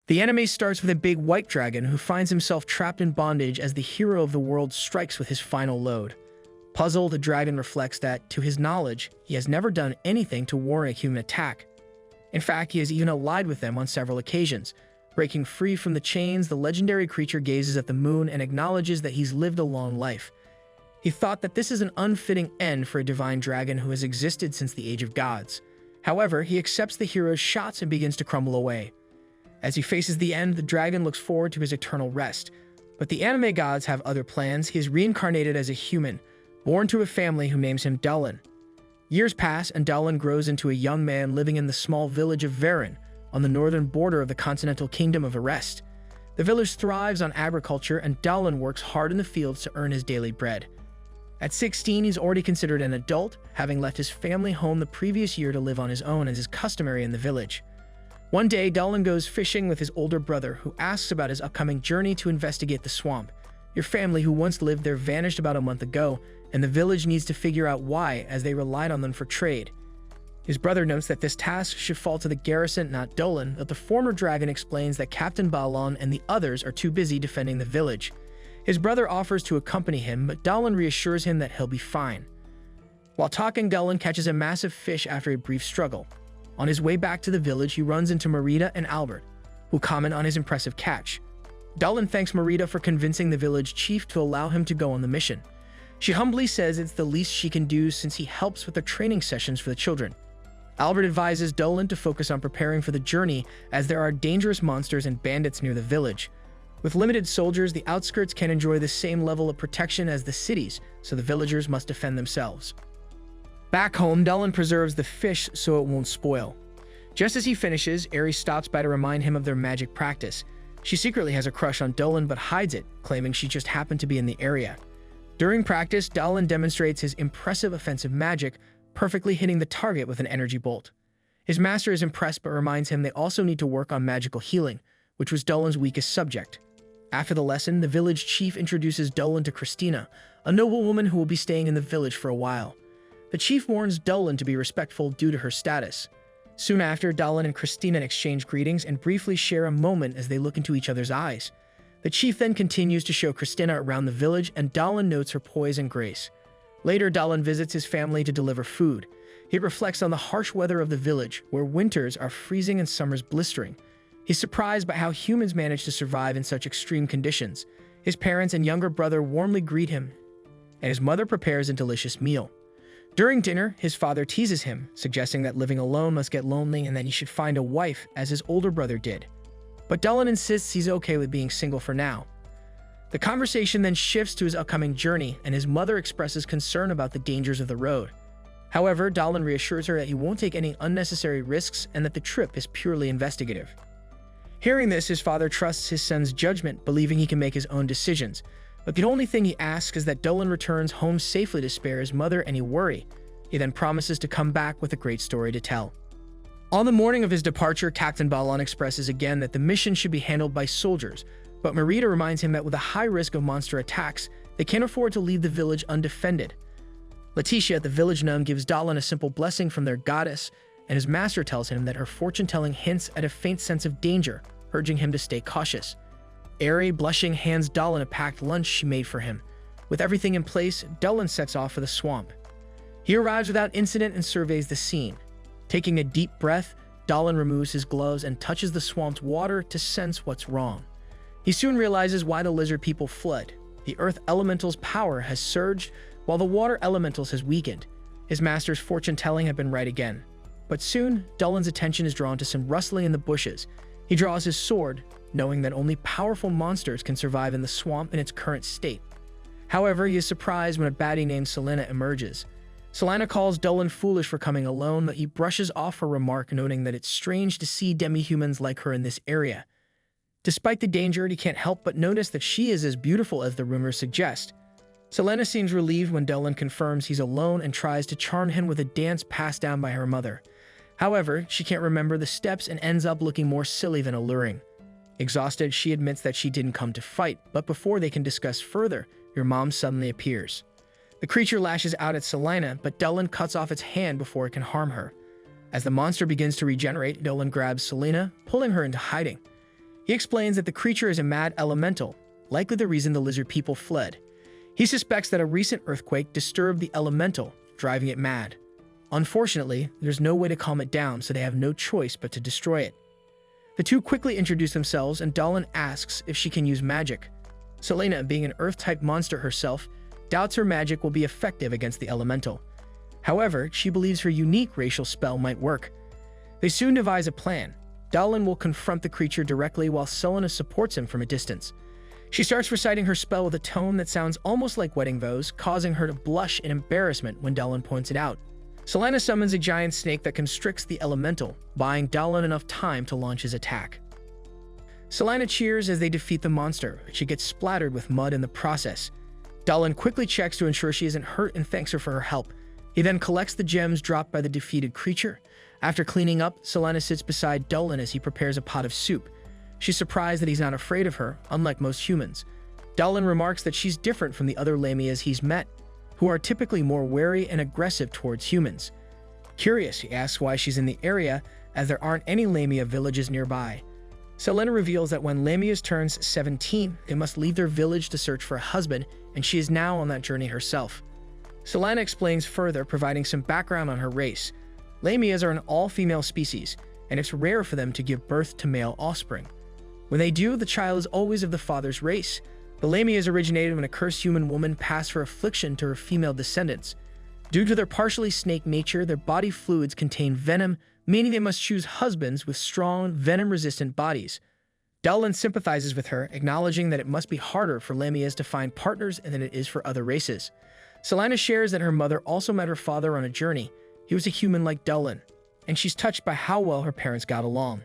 The anime starts with a big white dragon who finds himself trapped in bondage as the hero of the world strikes with his final load. Puzzled, the dragon reflects that, to his knowledge, he has never done anything to warrant a human attack. In fact, he has even allied with them on several occasions. Breaking free from the chains, the legendary creature gazes at the moon and acknowledges that he's lived a long life. He thought that this is an unfitting end for a divine dragon who has existed since the age of gods. However, he accepts the hero's shots and begins to crumble away. As he faces the end, the dragon looks forward to his eternal rest. But the anime gods have other plans. He is reincarnated as a human, born to a family who names him Dullin. Years pass, and Dullin grows into a young man living in the small village of Varen, on the northern border of the continental kingdom of Arrest. The village thrives on agriculture, and Dullin works hard in the fields to earn his daily bread. At 16, he's already considered an adult, having left his family home the previous year to live on his own as is customary in the village. One day, Dullin goes fishing with his older brother, who asks about his upcoming journey to investigate the swamp. Your family who once lived there vanished about a month ago, and the village needs to figure out why, as they relied on them for trade. His brother notes that this task should fall to the garrison, not Dullin, but the former dragon explains that Captain Balon and the others are too busy defending the village. His brother offers to accompany him, but Dullin reassures him that he'll be fine. While talking, Dullin catches a massive fish after a brief struggle. On his way back to the village, he runs into Merida and Albert, who comment on his impressive catch. Dullin thanks Merida for convincing the village chief to allow him to go on the mission. She humbly says it's the least she can do since he helps with the training sessions for the children. Albert advises Dullin to focus on preparing for the journey, as there are dangerous monsters and bandits near the village. With limited soldiers, the outskirts can enjoy the same level of protection as the cities, so the villagers must defend themselves. Back home, Dullin preserves the fish so it won't spoil. Just as he finishes, Ares stops by to remind him of their magic practice. She secretly has a crush on Dullin but hides it, claiming she just happened to be in the area. During practice, Dullin demonstrates his impressive offensive magic, perfectly hitting the target with an energy bolt. His master is impressed but reminds him they also need to work on magical healing, which was Dullin's weakest subject. After the lesson, the village chief introduces Dullin to Christina, a noble woman who will be staying in the village for a while. The chief warns Dullin to be respectful due to her status. Soon after, Dullin and Christina exchange greetings and briefly share a moment as they look into each other's eyes. The chief then continues to show Christina around the village, and Dullin notes her poise and grace. Later, Dullin visits his family to deliver food. He reflects on the harsh weather of the village, where winters are freezing and summers blistering. He's surprised by how humans manage to survive in such extreme conditions. His parents and younger brother warmly greet him, and his mother prepares a delicious meal. During dinner, his father teases him, suggesting that living alone must get lonely and that he should find a wife, as his older brother did. But Dullin insists he's okay with being single for now. The conversation then shifts to his upcoming journey, and his mother expresses concern about the dangers of the road. However, Dullin reassures her that he won't take any unnecessary risks and that the trip is purely investigative. Hearing this, his father trusts his son's judgment, believing he can make his own decisions. But the only thing he asks is that Dullin returns home safely to spare his mother any worry. He then promises to come back with a great story to tell. On the morning of his departure, Captain Balon expresses again that the mission should be handled by soldiers, but Merida reminds him that with a high risk of monster attacks, they can't afford to leave the village undefended. Letitia, the village gnome, gives Dullin a simple blessing from their goddess, and his master tells him that her fortune-telling hints at a faint sense of danger, urging him to stay cautious. Airy, blushing, hands Dullin a packed lunch she made for him. With everything in place, Dullin sets off for the swamp. He arrives without incident and surveys the scene. Taking a deep breath, Dullin removes his gloves and touches the swamp's water to sense what's wrong. He soon realizes why the lizard people fled. The earth elemental's power has surged, while the water elementals has weakened. His master's fortune-telling had been right again. But soon, Dullin's attention is drawn to some rustling in the bushes. He draws his sword, knowing that only powerful monsters can survive in the swamp in its current state. However, he is surprised when a baddie named Selena emerges. Selena calls Dullin foolish for coming alone, but he brushes off her remark, noting that it's strange to see demi-humans like her in this area. Despite the danger, he can't help but notice that she is as beautiful as the rumors suggest. Selena seems relieved when Dullin confirms he's alone and tries to charm him with a dance passed down by her mother. However, she can't remember the steps and ends up looking more silly than alluring. Exhausted, she admits that she didn't come to fight, but before they can discuss further, your mom suddenly appears. The creature lashes out at Selena, but Dullin cuts off its hand before it can harm her. As the monster begins to regenerate, Dullin grabs Selena, pulling her into hiding. He explains that the creature is a mad elemental, likely the reason the lizard people fled. He suspects that a recent earthquake disturbed the elemental, driving it mad. Unfortunately, there's no way to calm it down, so they have no choice but to destroy it. The two quickly introduce themselves, and Dahlin asks if she can use magic. Selena, being an earth-type monster herself, doubts her magic will be effective against the elemental. However, she believes her unique racial spell might work. They soon devise a plan. Dahlin will confront the creature directly while Selena supports him from a distance. She starts reciting her spell with a tone that sounds almost like wedding vows, causing her to blush in embarrassment when Dahlin points it out. Selena summons a giant snake that constricts the elemental, buying Dahlin enough time to launch his attack. Selena cheers as they defeat the monster, but she gets splattered with mud in the process. Dahlin quickly checks to ensure she isn't hurt and thanks her for her help. He then collects the gems dropped by the defeated creature. After cleaning up, Selena sits beside Dahlin as he prepares a pot of soup. She's surprised that he's not afraid of her, unlike most humans. Dahlin remarks that she's different from the other Lamias he's met, who are typically more wary and aggressive towards humans. Curious, he asks why she's in the area, as there aren't any Lamia villages nearby. Selena reveals that when Lamias turns 17, they must leave their village to search for a husband, and she is now on that journey herself. Selena explains further, providing some background on her race. Lamias are an all-female species, and it's rare for them to give birth to male offspring. When they do, the child is always of the father's race. The Lamias originated when a cursed human woman passed her affliction to her female descendants. Due to their partially snake nature, their body fluids contain venom, meaning they must choose husbands with strong, venom-resistant bodies. Dahlin sympathizes with her, acknowledging that it must be harder for Lamias to find partners than it is for other races. Selena shares that her mother also met her father on a journey. He was a human like Dahlin, and she's touched by how well her parents got along.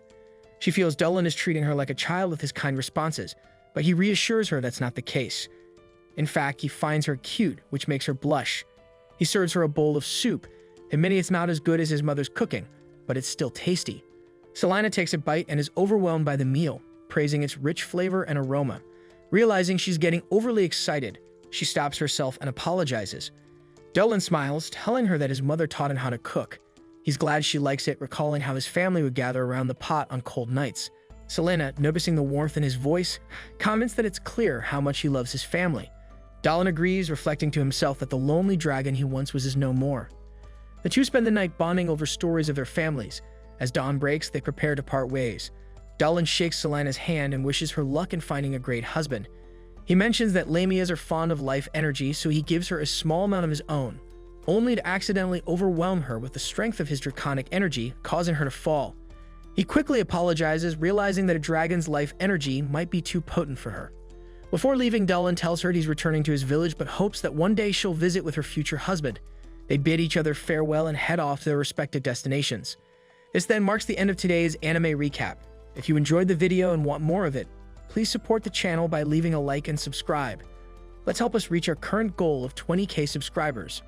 She feels Dahlin is treating her like a child with his kind responses, but he reassures her that's not the case. In fact, he finds her cute, which makes her blush. He serves her a bowl of soup, admitting it's not as good as his mother's cooking, but it's still tasty. Selena takes a bite and is overwhelmed by the meal, praising its rich flavor and aroma. Realizing she's getting overly excited, she stops herself and apologizes. Dahlin smiles, telling her that his mother taught him how to cook. He's glad she likes it, recalling how his family would gather around the pot on cold nights. Selena, noticing the warmth in his voice, comments that it's clear how much he loves his family. Dahlin agrees, reflecting to himself that the lonely dragon he once was is no more. The two spend the night bonding over stories of their families. As dawn breaks, they prepare to part ways. Dahlin shakes Selena's hand and wishes her luck in finding a great husband. He mentions that Lamias are fond of life energy, so he gives her a small amount of his own, only to accidentally overwhelm her with the strength of his draconic energy, causing her to fall. He quickly apologizes, realizing that a dragon's life energy might be too potent for her. Before leaving, Dahlin tells her he's returning to his village, but hopes that one day she'll visit with her future husband. They bid each other farewell and head off to their respective destinations. This then marks the end of today's anime recap. If you enjoyed the video and want more of it, please support the channel by leaving a like and subscribe. Let's help us reach our current goal of 20,000 subscribers.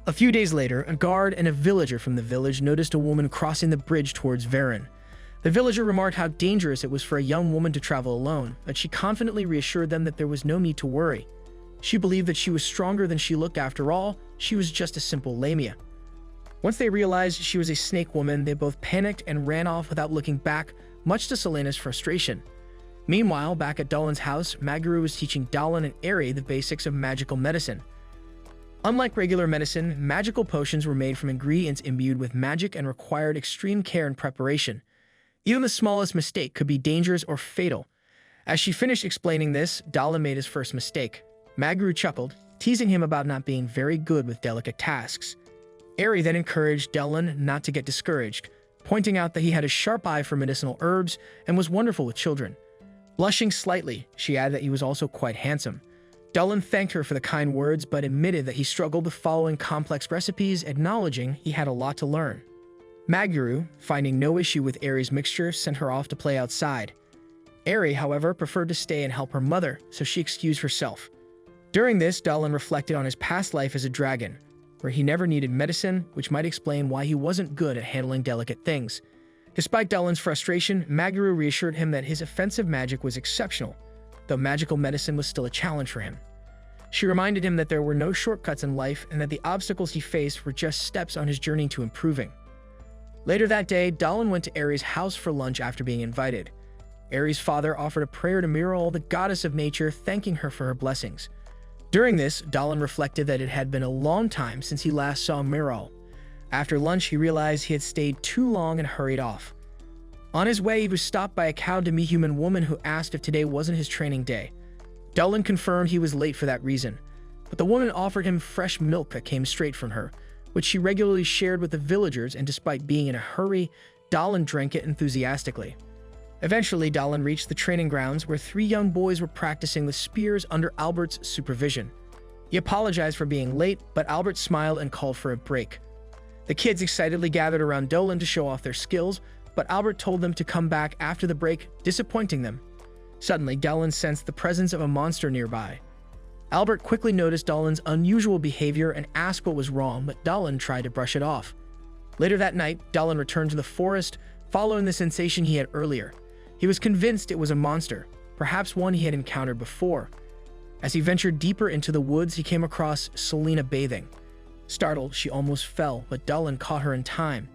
A few days later, a guard and a villager from the village noticed a woman crossing the bridge towards Varen. The villager remarked how dangerous it was for a young woman to travel alone, but she confidently reassured them that there was no need to worry. She believed that she was stronger than she looked. After all, she was just a simple Lamia. Once they realized she was a snake woman, they both panicked and ran off without looking back, much to Selena's frustration. Meanwhile, back at Dahlin's house, Maguru was teaching Dahlin and Eri the basics of magical medicine. Unlike regular medicine, magical potions were made from ingredients imbued with magic and required extreme care and preparation. Even the smallest mistake could be dangerous or fatal. As she finished explaining this, Dahlin made his first mistake. Maguru chuckled, teasing him about not being very good with delicate tasks. Eri then encouraged Dahlin not to get discouraged, pointing out that he had a sharp eye for medicinal herbs and was wonderful with children. Blushing slightly, she added that he was also quite handsome. Dahlin thanked her for the kind words, but admitted that he struggled with following complex recipes, acknowledging he had a lot to learn. Maguru, finding no issue with Eri's mixture, sent her off to play outside. Eri, however, preferred to stay and help her mother, so she excused herself. During this, Dahlin reflected on his past life as a dragon, where he never needed medicine, which might explain why he wasn't good at handling delicate things. Despite Dahlin's frustration, Maguru reassured him that his offensive magic was exceptional, though magical medicine was still a challenge for him. She reminded him that there were no shortcuts in life and that the obstacles he faced were just steps on his journey to improving. Later that day, Dahlin went to Eri's house for lunch after being invited. Aries' father offered a prayer to Miral, the goddess of nature, thanking her for her blessings. During this, Dahlin reflected that it had been a long time since he last saw Miral. After lunch, he realized he had stayed too long and hurried off. On his way, he was stopped by a cowed demi-human woman who asked if today wasn't his training day. Dahlin confirmed he was late for that reason, but the woman offered him fresh milk that came straight from her, which she regularly shared with the villagers, and despite being in a hurry, Dahlin drank it enthusiastically. Eventually, Dahlin reached the training grounds where 3 young boys were practicing the spears under Albert's supervision. He apologized for being late, but Albert smiled and called for a break. The kids excitedly gathered around Dahlin to show off their skills, but Albert told them to come back after the break, disappointing them. Suddenly, Dahlin sensed the presence of a monster nearby. Albert quickly noticed Dahlin's unusual behavior and asked what was wrong, but Dahlin tried to brush it off. Later that night, Dahlin returned to the forest, following the sensation he had earlier. He was convinced it was a monster, perhaps one he had encountered before. As he ventured deeper into the woods, he came across Selena bathing. Startled, she almost fell, but Dahlin caught her in time.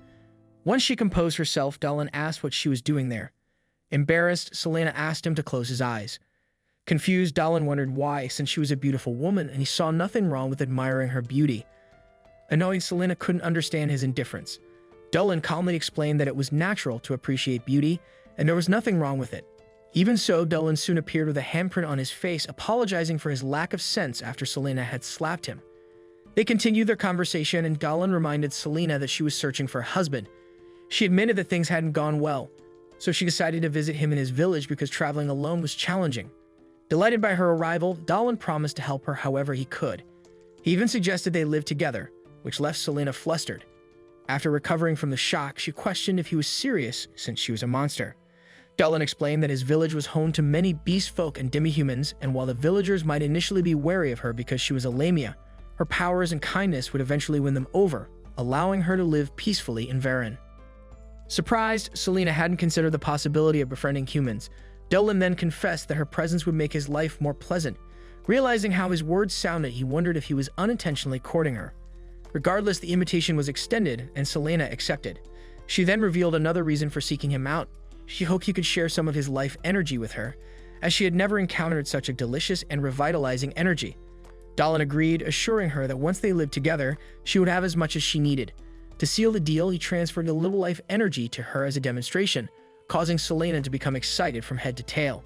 Once she composed herself, Dahlin asked what she was doing there. Embarrassed, Selena asked him to close his eyes. Confused, Dahlin wondered why, since she was a beautiful woman and he saw nothing wrong with admiring her beauty. Annoyed, Selena couldn't understand his indifference. Dahlin calmly explained that it was natural to appreciate beauty, and there was nothing wrong with it. Even so, Dahlin soon appeared with a handprint on his face, apologizing for his lack of sense after Selena had slapped him. They continued their conversation, and Dahlin reminded Selena that she was searching for a husband. She admitted that things hadn't gone well, so she decided to visit him in his village because traveling alone was challenging. Delighted by her arrival, Dahlin promised to help her however he could. He even suggested they live together, which left Selena flustered. After recovering from the shock, she questioned if he was serious since she was a monster. Dahlin explained that his village was home to many beast folk and demi-humans, and while the villagers might initially be wary of her because she was a lamia, her powers and kindness would eventually win them over, allowing her to live peacefully in Varen. Surprised, Selena hadn't considered the possibility of befriending humans. Dahlin then confessed that her presence would make his life more pleasant. Realizing how his words sounded, he wondered if he was unintentionally courting her. Regardless, the invitation was extended, and Selena accepted. She then revealed another reason for seeking him out. She hoped he could share some of his life energy with her, as she had never encountered such a delicious and revitalizing energy. Dahlin agreed, assuring her that once they lived together, she would have as much as she needed. To seal the deal, he transferred a little life energy to her as a demonstration, causing Selena to become excited from head to tail.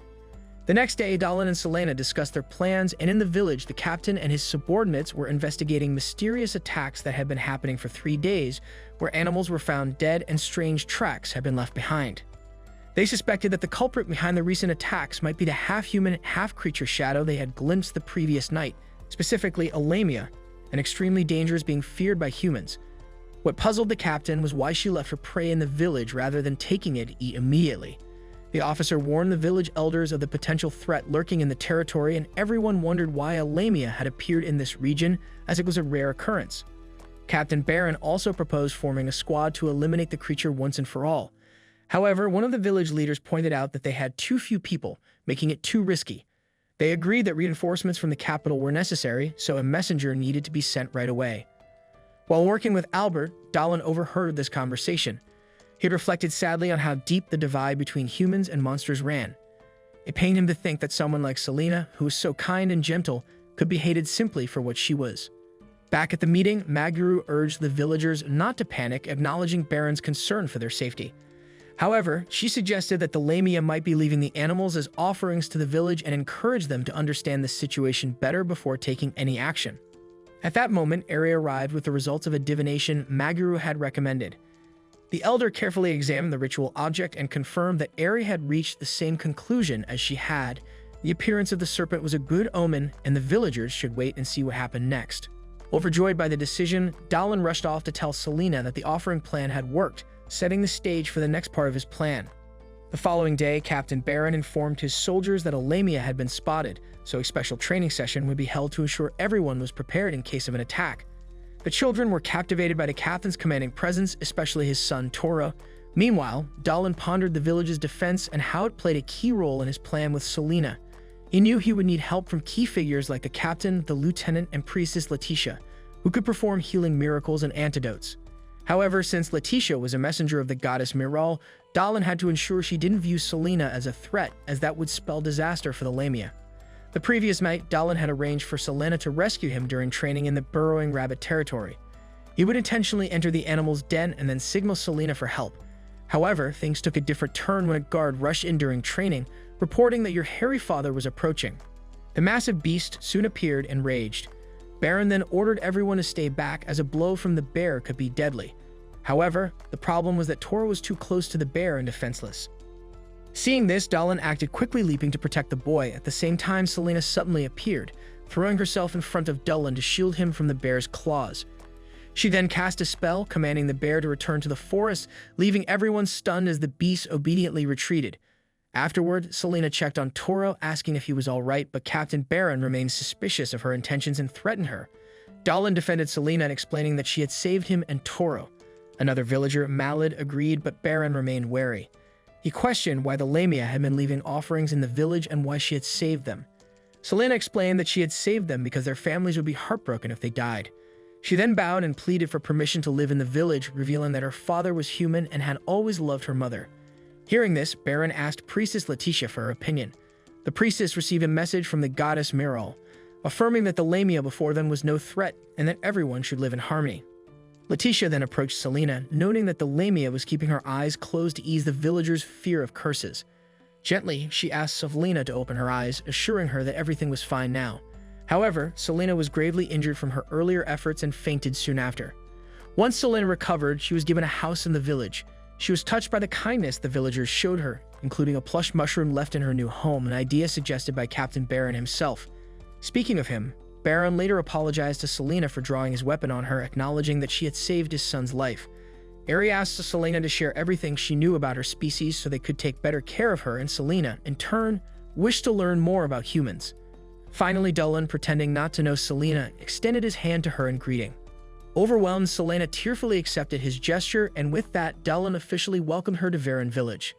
The next day, Dahlin and Selena discussed their plans, and in the village, the captain and his subordinates were investigating mysterious attacks that had been happening for 3 days, where animals were found dead and strange tracks had been left behind. They suspected that the culprit behind the recent attacks might be the half-human, half-creature shadow they had glimpsed the previous night, specifically a lamia, an extremely dangerous being feared by humans. What puzzled the captain was why she left her prey in the village rather than taking it to eat immediately. The officer warned the village elders of the potential threat lurking in the territory, and everyone wondered why a lamia had appeared in this region, as it was a rare occurrence. Captain Baron also proposed forming a squad to eliminate the creature once and for all. However, one of the village leaders pointed out that they had too few people, making it too risky. They agreed that reinforcements from the capital were necessary, so a messenger needed to be sent right away. While working with Albert, Dahlin overheard this conversation. He had reflected sadly on how deep the divide between humans and monsters ran. It pained him to think that someone like Selena, who was so kind and gentle, could be hated simply for what she was. Back at the meeting, Maguru urged the villagers not to panic, acknowledging Baron's concern for their safety. However, she suggested that the lamia might be leaving the animals as offerings to the village and encouraged them to understand the situation better before taking any action. At that moment, Ari arrived with the results of a divination Maguru had recommended. The elder carefully examined the ritual object and confirmed that Ari had reached the same conclusion as she had. The appearance of the serpent was a good omen, and the villagers should wait and see what happened next. Overjoyed by the decision, Dahlin rushed off to tell Selena that the offering plan had worked, setting the stage for the next part of his plan. The following day, Captain Baron informed his soldiers that a lamia had been spotted, so a special training session would be held to ensure everyone was prepared in case of an attack. The children were captivated by the captain's commanding presence, especially his son Toro. Meanwhile, Dahlin pondered the village's defense and how it played a key role in his plan with Selena. He knew he would need help from key figures like the captain, the lieutenant, and priestess Letitia, who could perform healing miracles and antidotes. However, since Letitia was a messenger of the goddess Miral, Dallin had to ensure she didn't view Selena as a threat, as that would spell disaster for the Lamia. The previous night, Dallin had arranged for Selena to rescue him during training in the burrowing rabbit territory. He would intentionally enter the animal's den and then signal Selena for help. However, things took a different turn when a guard rushed in during training, reporting that your hairy father was approaching. The massive beast soon appeared and raged. Baron then ordered everyone to stay back, as a blow from the bear could be deadly. However, the problem was that Toro was too close to the bear and defenseless. Seeing this, Dallin acted quickly, leaping to protect the boy. At the same time, Selena suddenly appeared, throwing herself in front of Dallin to shield him from the bear's claws. She then cast a spell, commanding the bear to return to the forest, leaving everyone stunned as the beast obediently retreated. Afterward, Selena checked on Toro, asking if he was all right, but Captain Baron remained suspicious of her intentions and threatened her. Dallin defended Selena, explaining that she had saved him and Toro. Another villager, Malad, agreed, but Baron remained wary. He questioned why the Lamia had been leaving offerings in the village and why she had saved them. Selena explained that she had saved them because their families would be heartbroken if they died. She then bowed and pleaded for permission to live in the village, revealing that her father was human and had always loved her mother. Hearing this, Baron asked Priestess Letitia for her opinion. The priestess received a message from the goddess Miral, affirming that the Lamia before them was no threat and that everyone should live in harmony. Letitia then approached Selena, noting that the Lamia was keeping her eyes closed to ease the villagers' fear of curses. Gently, she asked Selena to open her eyes, assuring her that everything was fine now. However, Selena was gravely injured from her earlier efforts and fainted soon after. Once Selena recovered, she was given a house in the village. She was touched by the kindness the villagers showed her, including a plush mushroom left in her new home, an idea suggested by Captain Baron himself. Speaking of him, Baron later apologized to Selena for drawing his weapon on her, acknowledging that she had saved his son's life. Eri asked Selena to share everything she knew about her species so they could take better care of her, and Selena, in turn, wished to learn more about humans. Finally, Dallin, pretending not to know Selena, extended his hand to her in greeting. Overwhelmed, Selena tearfully accepted his gesture, and with that, Dallin officially welcomed her to Varan village.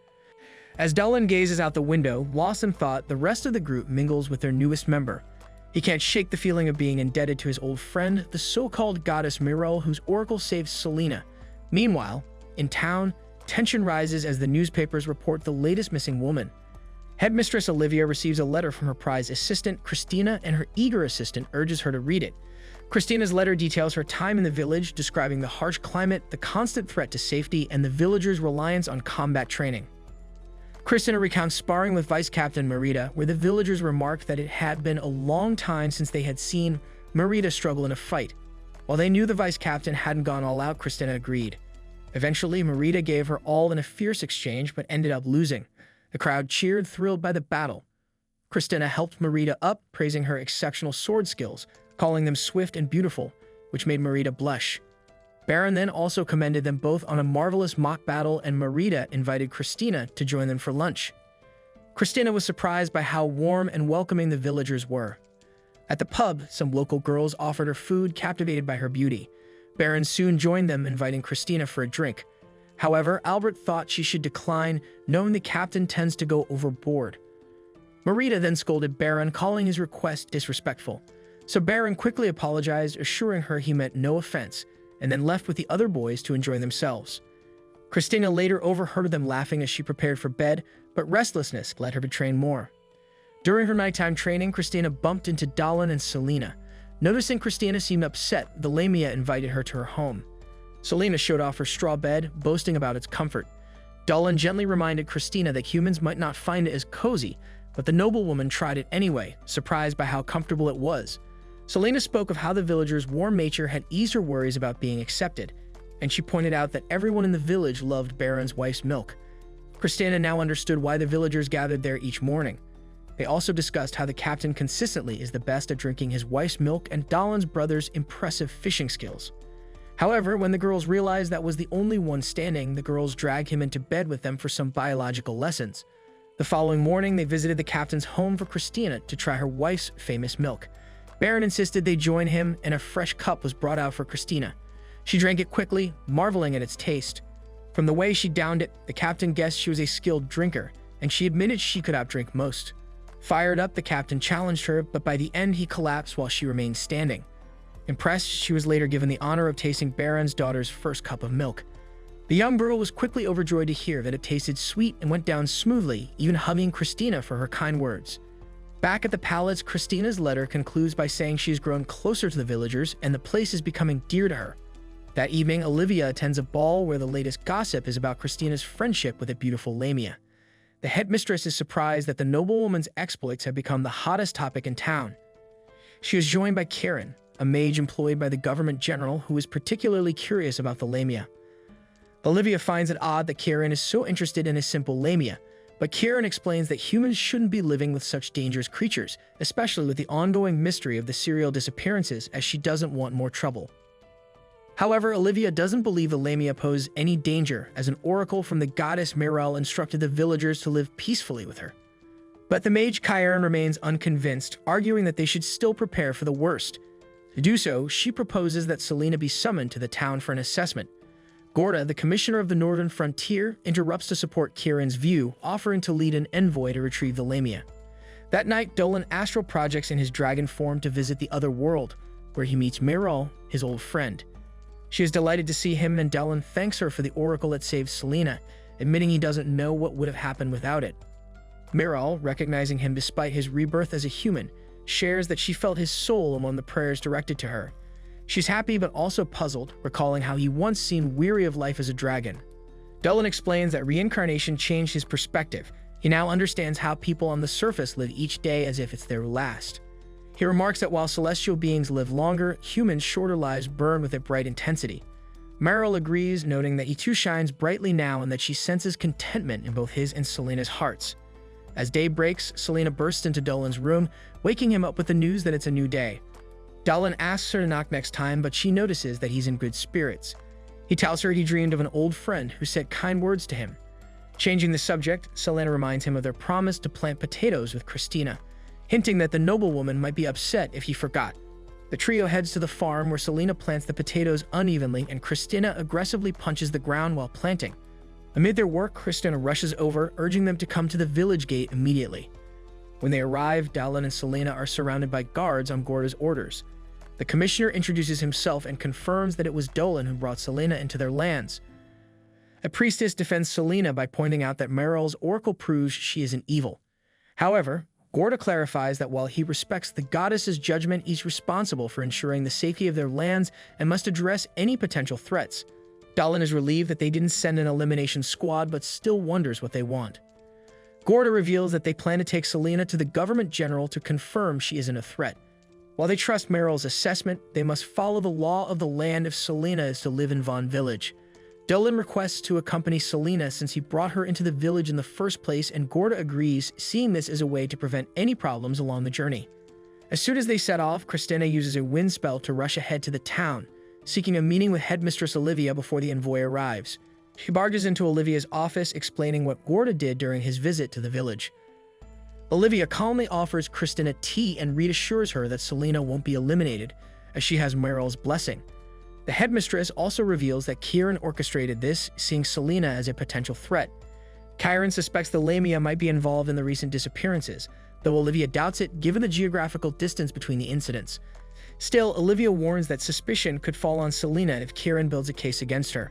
As Dallin gazes out the window, lost in thought, the rest of the group mingles with their newest member. He can't shake the feeling of being indebted to his old friend, the so-called goddess Miral, whose oracle saved Selena. Meanwhile, in town, tension rises as the newspapers report the latest missing woman. Headmistress Olivia receives a letter from her prized assistant, Christina, and her eager assistant urges her to read it. Christina's letter details her time in the village, describing the harsh climate, the constant threat to safety, and the villagers' reliance on combat training. Christina recounts sparring with Vice Captain Merida, where the villagers remarked that it had been a long time since they had seen Merida struggle in a fight. While they knew the Vice Captain hadn't gone all out, Christina agreed. Eventually, Merida gave her all in a fierce exchange, but ended up losing. The crowd cheered, thrilled by the battle. Christina helped Merida up, praising her exceptional sword skills, calling them swift and beautiful, which made Merida blush. Baron then also commended them both on a marvelous mock battle, and Merida invited Christina to join them for lunch. Christina was surprised by how warm and welcoming the villagers were. At the pub, some local girls offered her food, captivated by her beauty. Baron soon joined them, inviting Christina for a drink. However, Albert thought she should decline, knowing the captain tends to go overboard. Merida then scolded Baron, calling his request disrespectful. So Baron quickly apologized, assuring her he meant no offense, and then left with the other boys to enjoy themselves. Christina later overheard them laughing as she prepared for bed, but restlessness led her to train more. During her nighttime training, Christina bumped into Dallin and Selena. Noticing Christina seemed upset, the Lamia invited her to her home. Selena showed off her straw bed, boasting about its comfort. Dallin gently reminded Christina that humans might not find it as cozy, but the noblewoman tried it anyway, surprised by how comfortable it was. Selena spoke of how the villagers' warm nature had eased her worries about being accepted, and she pointed out that everyone in the village loved Baron's wife's milk. Christina now understood why the villagers gathered there each morning. They also discussed how the captain consistently is the best at drinking his wife's milk and Dallin's brother's impressive fishing skills. However, when the girls realized that was the only one standing, the girls dragged him into bed with them for some biological lessons. The following morning, they visited the captain's home for Christina to try her wife's famous milk. Baron insisted they join him, and a fresh cup was brought out for Christina. She drank it quickly, marveling at its taste. From the way she downed it, the captain guessed she was a skilled drinker, and she admitted she could outdrink most. Fired up, the captain challenged her, but by the end he collapsed while she remained standing. Impressed, she was later given the honor of tasting Baron's daughter's first cup of milk. The young girl was quickly overjoyed to hear that it tasted sweet and went down smoothly, even hugging Christina for her kind words. Back at the palace, Christina's letter concludes by saying she has grown closer to the villagers and the place is becoming dear to her. That evening, Olivia attends a ball where the latest gossip is about Christina's friendship with a beautiful Lamia. The headmistress is surprised that the noblewoman's exploits have become the hottest topic in town. She is joined by Karen, a mage employed by the government general who is particularly curious about the Lamia. Olivia finds it odd that Karen is so interested in a simple Lamia, but Karen explains that humans shouldn't be living with such dangerous creatures, especially with the ongoing mystery of the serial disappearances, as she doesn't want more trouble. However, Olivia doesn't believe the Lamia pose any danger, as an oracle from the goddess Merel instructed the villagers to live peacefully with her. But the mage Karen remains unconvinced, arguing that they should still prepare for the worst. To do so, she proposes that Selena be summoned to the town for an assessment. Gorda, the commissioner of the northern frontier, interrupts to support Karen's view, offering to lead an envoy to retrieve the Lamia. That night, Dolan astral projects in his dragon form to visit the other world, where he meets Merel, his old friend. She is delighted to see him, and Dolan thanks her for the oracle that saved Selena, admitting he doesn't know what would have happened without it. Merel, recognizing him despite his rebirth as a human, shares that she felt his soul among the prayers directed to her. She's happy but also puzzled, recalling how he once seemed weary of life as a dragon. Dolan explains that reincarnation changed his perspective. He now understands how people on the surface live each day as if it's their last. He remarks that while celestial beings live longer, humans' shorter lives burn with a bright intensity. Merel agrees, noting that he too shines brightly now and that she senses contentment in both his and Selena's hearts. As day breaks, Selena bursts into Dolan's room, waking him up with the news that it's a new day. Dolan asks her to knock next time, but she notices that he's in good spirits. He tells her he dreamed of an old friend who said kind words to him. Changing the subject, Selena reminds him of their promise to plant potatoes with Christina, hinting that the noblewoman might be upset if he forgot. The trio heads to the farm where Selena plants the potatoes unevenly and Christina aggressively punches the ground while planting. Amid their work, Christina rushes over, urging them to come to the village gate immediately. When they arrive, Dolan and Selena are surrounded by guards on Gorda's orders. The commissioner introduces himself and confirms that it was Dolan who brought Selena into their lands. A priestess defends Selena by pointing out that Merel's oracle proves she is an evil. However, Gorda clarifies that while he respects the goddess's judgment, he's responsible for ensuring the safety of their lands and must address any potential threats. Dolan is relieved that they didn't send an elimination squad, but still wonders what they want. Gorda reveals that they plan to take Selena to the government general to confirm she isn't a threat. While they trust Merel's assessment, they must follow the law of the land if Selena is to live in Vaughn Village. Dolan requests to accompany Selena since he brought her into the village in the first place, and Gorda agrees, seeing this as a way to prevent any problems along the journey. As soon as they set off, Christina uses a wind spell to rush ahead to the town, seeking a meeting with Headmistress Olivia before the envoy arrives. She barges into Olivia's office, explaining what Gorda did during his visit to the village. Olivia calmly offers Christina tea and reassures her that Selena won't be eliminated, as she has Merel's blessing. The headmistress also reveals that Kieran orchestrated this, seeing Selena as a potential threat. Kieran suspects the Lamia might be involved in the recent disappearances, though Olivia doubts it given the geographical distance between the incidents. Still, Olivia warns that suspicion could fall on Selena if Kieran builds a case against her.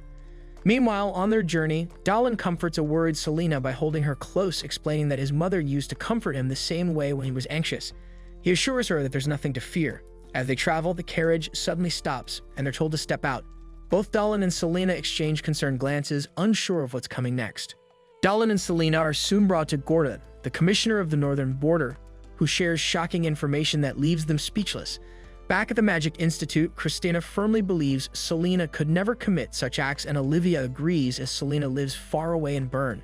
Meanwhile, on their journey, Dolan comforts a worried Selena by holding her close, explaining that his mother used to comfort him the same way when he was anxious. He assures her that there's nothing to fear. As they travel, the carriage suddenly stops, and they're told to step out. Both Dolan and Selena exchange concerned glances, unsure of what's coming next. Dolan and Selena are soon brought to Gorda, the commissioner of the northern border, who shares shocking information that leaves them speechless. Back at the Magic Institute, Christina firmly believes Selena could never commit such acts, and Olivia agrees as Selena lives far away in Bern.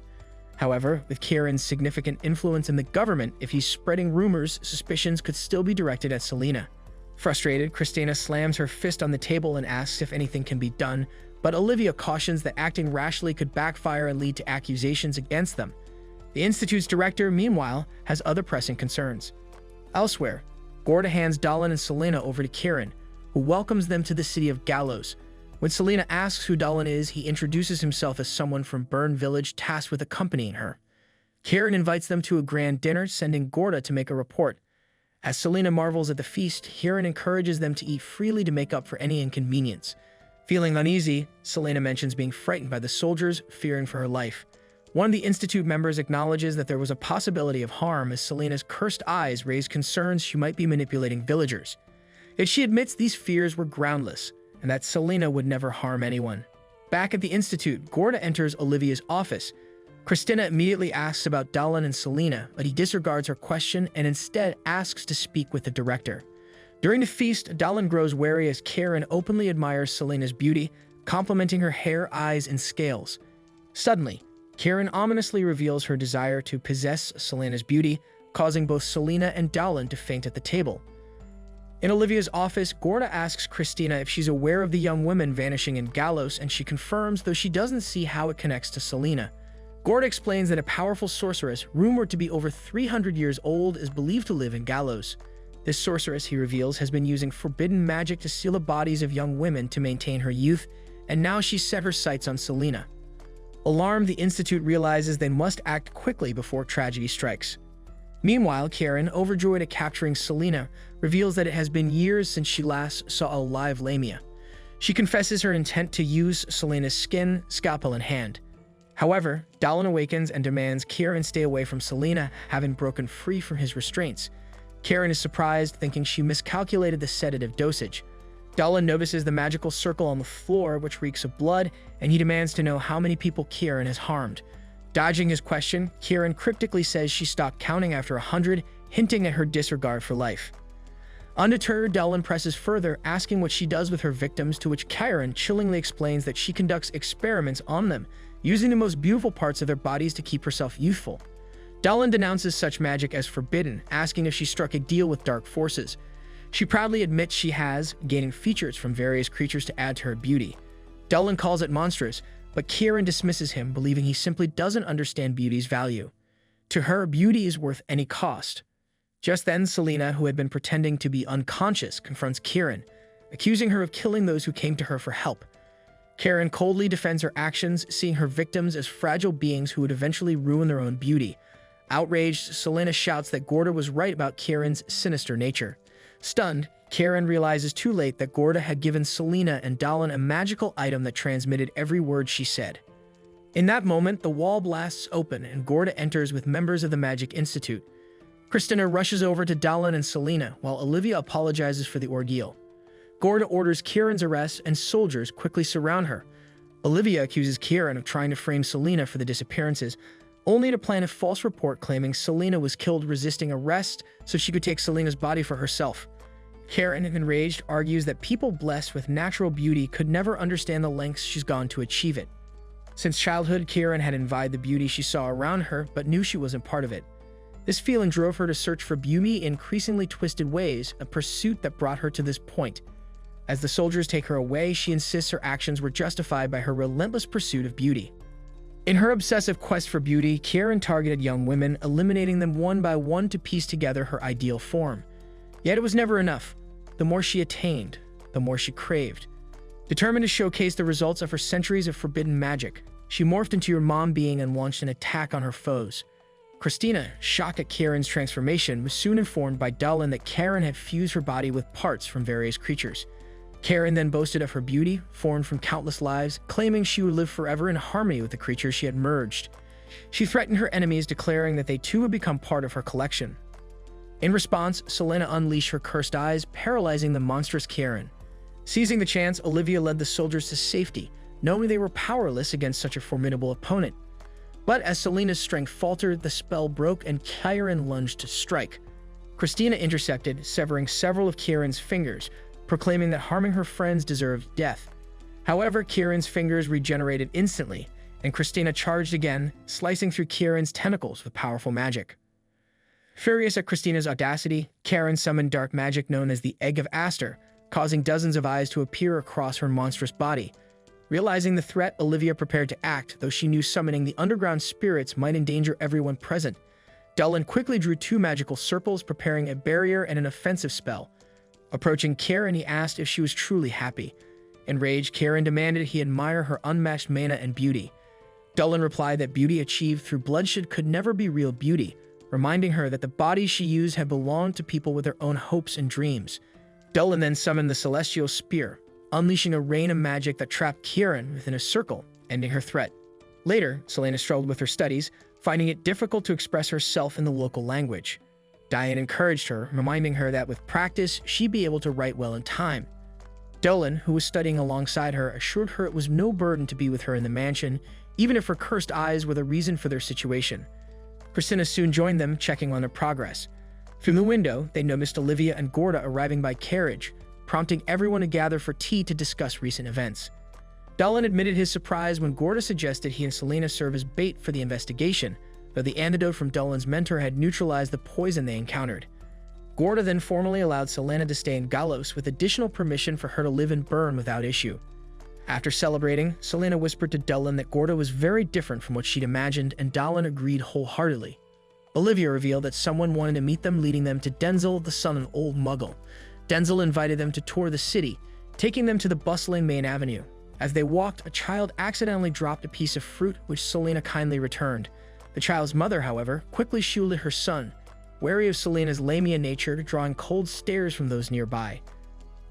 However, with Kieran's significant influence in the government, if he's spreading rumors, suspicions could still be directed at Selena. Frustrated, Christina slams her fist on the table and asks if anything can be done, but Olivia cautions that acting rashly could backfire and lead to accusations against them. The Institute's director, meanwhile, has other pressing concerns. Elsewhere, Gorda hands Dolan and Selena over to Kieran, who welcomes them to the city of Gallows. When Selena asks who Dolan is, he introduces himself as someone from Bern Village tasked with accompanying her. Kieran invites them to a grand dinner, sending Gorda to make a report. As Selena marvels at the feast, Kieran encourages them to eat freely to make up for any inconvenience. Feeling uneasy, Selena mentions being frightened by the soldiers, fearing for her life. One of the Institute members acknowledges that there was a possibility of harm as Selena's cursed eyes raised concerns she might be manipulating villagers. Yet she admits these fears were groundless, and that Selena would never harm anyone. Back at the Institute, Gorda enters Olivia's office. Christina immediately asks about Dahlin and Selena, but he disregards her question and instead asks to speak with the director. During the feast, Dahlin grows wary as Karen openly admires Selena's beauty, complimenting her hair, eyes, and scales. Suddenly, Karen ominously reveals her desire to possess Selena's beauty, causing both Selena and Dahlin to faint at the table. In Olivia's office, Gorda asks Christina if she's aware of the young women vanishing in Galos, and she confirms, though she doesn't see how it connects to Selena. Gorda explains that a powerful sorceress, rumored to be over 300 years old, is believed to live in Galos. This sorceress, he reveals, has been using forbidden magic to steal the bodies of young women to maintain her youth, and now she's set her sights on Selena. Alarmed, the Institute realizes they must act quickly before tragedy strikes. Meanwhile, Karen, overjoyed at capturing Selena, reveals that it has been years since she last saw a live lamia. She confesses her intent to use Selena's skin, scalpel, and hand. However, Dahlin awakens and demands Karen stay away from Selena, having broken free from his restraints. Karen is surprised, thinking she miscalculated the sedative dosage. Dahlin notices the magical circle on the floor, which reeks of blood, and he demands to know how many people Karen has harmed. Dodging his question, Karen cryptically says she stopped counting after 100, hinting at her disregard for life. Undeterred, Dahlin presses further, asking what she does with her victims, to which Karen chillingly explains that she conducts experiments on them, using the most beautiful parts of their bodies to keep herself youthful. Dahlin denounces such magic as forbidden, asking if she struck a deal with dark forces. She proudly admits she has, gaining features from various creatures to add to her beauty. Dahlin calls it monstrous, but Karen dismisses him, believing he simply doesn't understand beauty's value. To her, beauty is worth any cost. Just then, Selena, who had been pretending to be unconscious, confronts Karen, accusing her of killing those who came to her for help. Karen coldly defends her actions, seeing her victims as fragile beings who would eventually ruin their own beauty. Outraged, Selena shouts that Gorda was right about Karen's sinister nature. Stunned, Karen realizes too late that Gorda had given Selena and Dahlin a magical item that transmitted every word she said. In that moment, the wall blasts open and Gorda enters with members of the Magic Institute. Christina rushes over to Dahlin and Selena, while Olivia apologizes for the ordeal. Gorda orders Karen's arrest, and soldiers quickly surround her. Olivia accuses Karen of trying to frame Selena for the disappearances, only to plant a false report claiming Selena was killed resisting arrest so she could take Selena's body for herself. Karen, enraged, argues that people blessed with natural beauty could never understand the lengths she's gone to achieve it. Since childhood, Karen had envied the beauty she saw around her, but knew she wasn't part of it. This feeling drove her to search for beauty in increasingly twisted ways, a pursuit that brought her to this point. As the soldiers take her away, she insists her actions were justified by her relentless pursuit of beauty. In her obsessive quest for beauty, Karen targeted young women, eliminating them one by one to piece together her ideal form. Yet it was never enough. The more she attained, the more she craved. Determined to showcase the results of her centuries of forbidden magic, she morphed into her mom being and launched an attack on her foes. Christina, shocked at Karen's transformation, was soon informed by Dahlin that Karen had fused her body with parts from various creatures. Karen then boasted of her beauty, formed from countless lives, claiming she would live forever in harmony with the creatures she had merged. She threatened her enemies, declaring that they too would become part of her collection. In response, Selena unleashed her cursed eyes, paralyzing the monstrous Karen. Seizing the chance, Olivia led the soldiers to safety, knowing they were powerless against such a formidable opponent. But as Selena's strength faltered, the spell broke and Karen lunged to strike. Christina intercepted, severing several of Karen's fingers, proclaiming that harming her friends deserved death. However, Karen's fingers regenerated instantly, and Christina charged again, slicing through Karen's tentacles with powerful magic. Furious at Christina's audacity, Karen summoned dark magic known as the Egg of Aster, causing dozens of eyes to appear across her monstrous body. Realizing the threat, Olivia prepared to act, though she knew summoning the underground spirits might endanger everyone present. Dahlin quickly drew two magical circles, preparing a barrier and an offensive spell. Approaching Karen, he asked if she was truly happy. Enraged, Karen demanded he admire her unmatched mana and beauty. Dahlin replied that beauty achieved through bloodshed could never be real beauty, reminding her that the bodies she used had belonged to people with their own hopes and dreams. Dahlin then summoned the Celestial Spear, unleashing a rain of magic that trapped Kieran within a circle, ending her threat. Later, Selena struggled with her studies, finding it difficult to express herself in the local language. Diane encouraged her, reminding her that with practice, she'd be able to write well in time. Dolan, who was studying alongside her, assured her it was no burden to be with her in the mansion, even if her cursed eyes were the reason for their situation. Christina soon joined them, checking on their progress. From the window, they noticed Olivia and Gorda arriving by carriage, prompting everyone to gather for tea to discuss recent events. Dolan admitted his surprise when Gorda suggested he and Selena serve as bait for the investigation, though the antidote from Dolan's mentor had neutralized the poison they encountered. Gorda then formally allowed Selena to stay in Galos with additional permission for her to live in Bern without issue. After celebrating, Selena whispered to Dolan that Gorda was very different from what she'd imagined, and Dolan agreed wholeheartedly. Olivia revealed that someone wanted to meet them, leading them to Denzel, the son of an old muggle. Denzel invited them to tour the city, taking them to the bustling main avenue. As they walked, a child accidentally dropped a piece of fruit, which Selena kindly returned. The child's mother, however, quickly shielded her son, wary of Selena's Lamia nature, drawing cold stares from those nearby.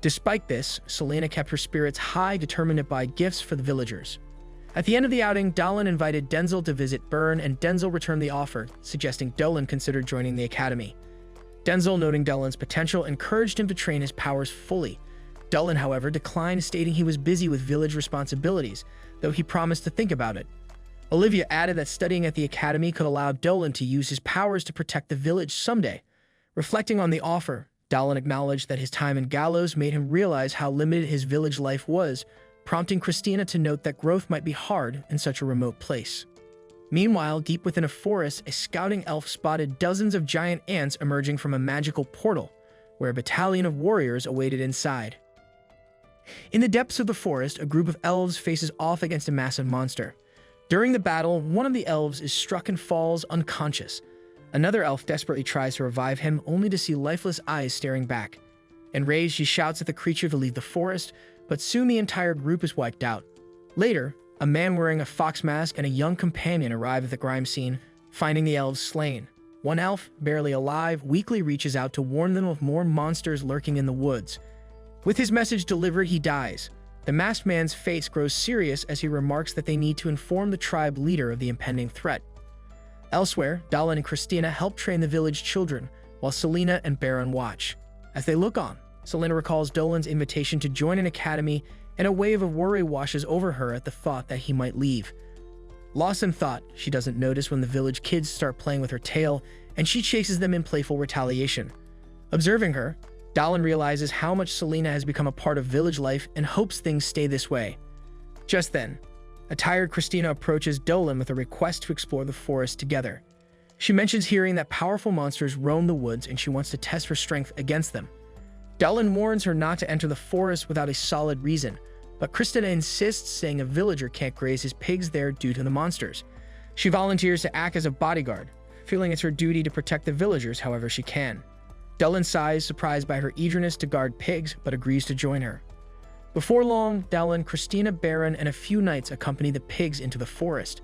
Despite this, Selena kept her spirits high, determined to buy gifts for the villagers. At the end of the outing, Dolan invited Denzel to visit Bern, and Denzel returned the offer, suggesting Dolan consider joining the academy. Denzel, noting Dolan's potential, encouraged him to train his powers fully. Dolan, however, declined, stating he was busy with village responsibilities, though he promised to think about it. Olivia added that studying at the academy could allow Dolan to use his powers to protect the village someday. Reflecting on the offer, Dolan acknowledged that his time in Galos made him realize how limited his village life was, prompting Christina to note that growth might be hard in such a remote place. Meanwhile, deep within a forest, a scouting elf spotted dozens of giant ants emerging from a magical portal, where a battalion of warriors awaited inside. In the depths of the forest, a group of elves faces off against a massive monster. During the battle, one of the elves is struck and falls unconscious. Another elf desperately tries to revive him, only to see lifeless eyes staring back. Enraged, she shouts at the creature to leave the forest, but soon the entire group is wiped out. Later, a man wearing a fox mask and a young companion arrive at the crime scene, finding the elves slain. One elf, barely alive, weakly reaches out to warn them of more monsters lurking in the woods. With his message delivered, he dies. The masked man's face grows serious as he remarks that they need to inform the tribe leader of the impending threat. Elsewhere, Dolan and Christina help train the village children, while Selena and Baron watch. As they look on, Selena recalls Dolan's invitation to join an academy, and a wave of worry washes over her at the thought that he might leave. Lost in thought, she doesn't notice when the village kids start playing with her tail, and she chases them in playful retaliation. Observing her, Dolan realizes how much Selena has become a part of village life and hopes things stay this way. Just then, a tired Christina approaches Dolan with a request to explore the forest together. She mentions hearing that powerful monsters roam the woods and she wants to test her strength against them. Dolan warns her not to enter the forest without a solid reason, but Christina insists, saying a villager can't graze his pigs there due to the monsters. She volunteers to act as a bodyguard, feeling it's her duty to protect the villagers however she can. Dolan sighs, surprised by her eagerness to guard pigs, but agrees to join her. Before long, Dolan, Christina, Baron, and a few knights accompany the pigs into the forest.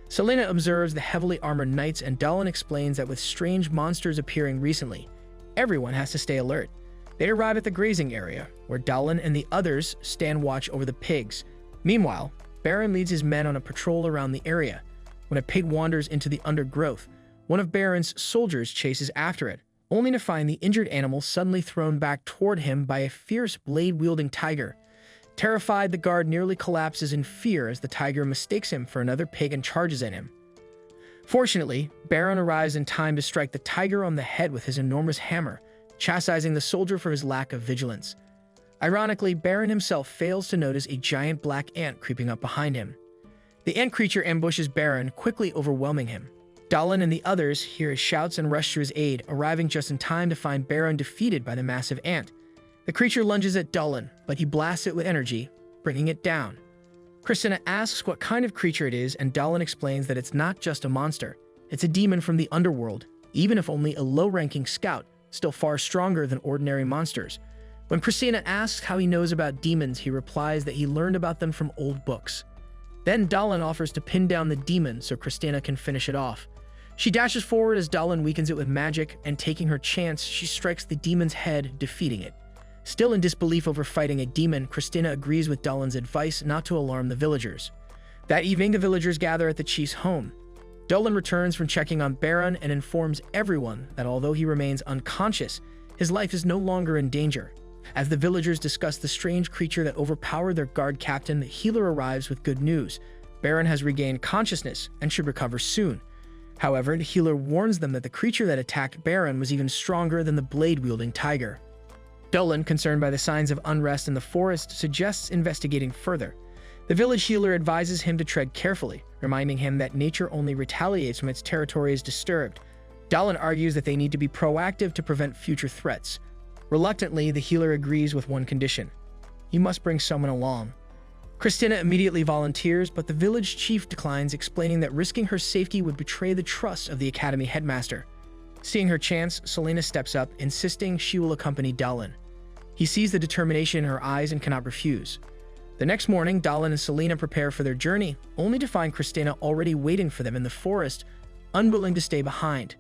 Selena observes the heavily armored knights, and Dolan explains that with strange monsters appearing recently, everyone has to stay alert. They arrive at the grazing area, where Dolan and the others stand watch over the pigs. Meanwhile, Baron leads his men on a patrol around the area. When a pig wanders into the undergrowth, one of Baron's soldiers chases after it, only to find the injured animal suddenly thrown back toward him by a fierce blade-wielding tiger. Terrified, the guard nearly collapses in fear as the tiger mistakes him for another pig and charges at him. Fortunately, Baron arrives in time to strike the tiger on the head with his enormous hammer, chastising the soldier for his lack of vigilance. Ironically, Baron himself fails to notice a giant black ant creeping up behind him. The ant creature ambushes Baron, quickly overwhelming him. Dolan and the others hear his shouts and rush to his aid, arriving just in time to find Baron defeated by the massive ant. The creature lunges at Dolan, but he blasts it with energy, bringing it down. Christina asks what kind of creature it is, and Dolan explains that it's not just a monster. It's a demon from the underworld, even if only a low-ranking scout, still far stronger than ordinary monsters. When Christina asks how he knows about demons, he replies that he learned about them from old books. Then Dolan offers to pin down the demon so Christina can finish it off. She dashes forward as Dolan weakens it with magic, and taking her chance, she strikes the demon's head, defeating it. Still in disbelief over fighting a demon, Christina agrees with Dolan's advice not to alarm the villagers. That evening, the villagers gather at the chief's home. Dolan returns from checking on Baron and informs everyone that although he remains unconscious, his life is no longer in danger. As the villagers discuss the strange creature that overpowered their guard captain, the healer arrives with good news. Baron has regained consciousness and should recover soon. However, the healer warns them that the creature that attacked Baron was even stronger than the blade-wielding tiger. Dolan, concerned by the signs of unrest in the forest, suggests investigating further. The village healer advises him to tread carefully, reminding him that nature only retaliates when its territory is disturbed. Dolan argues that they need to be proactive to prevent future threats. Reluctantly, the healer agrees with one condition: you must bring someone along. Christina immediately volunteers, but the village chief declines, explaining that risking her safety would betray the trust of the academy headmaster. Seeing her chance, Selena steps up, insisting she will accompany Dolan. He sees the determination in her eyes and cannot refuse. The next morning, Dolan and Selena prepare for their journey, only to find Christina already waiting for them in the forest, unwilling to stay behind.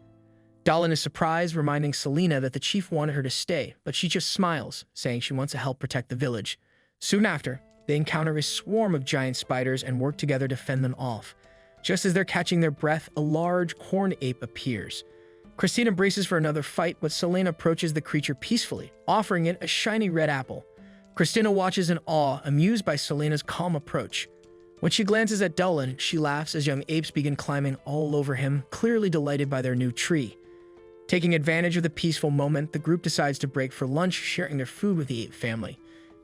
Dolan is surprised, reminding Selena that the chief wanted her to stay, but she just smiles, saying she wants to help protect the village. Soon after, they encounter a swarm of giant spiders and work together to fend them off. Just as they're catching their breath, a large corn ape appears. Christina braces for another fight, but Selena approaches the creature peacefully, offering it a shiny red apple. Christina watches in awe, amused by Selena's calm approach. When she glances at Dolan, she laughs as young apes begin climbing all over him, clearly delighted by their new tree. Taking advantage of the peaceful moment, the group decides to break for lunch, sharing their food with the ape family.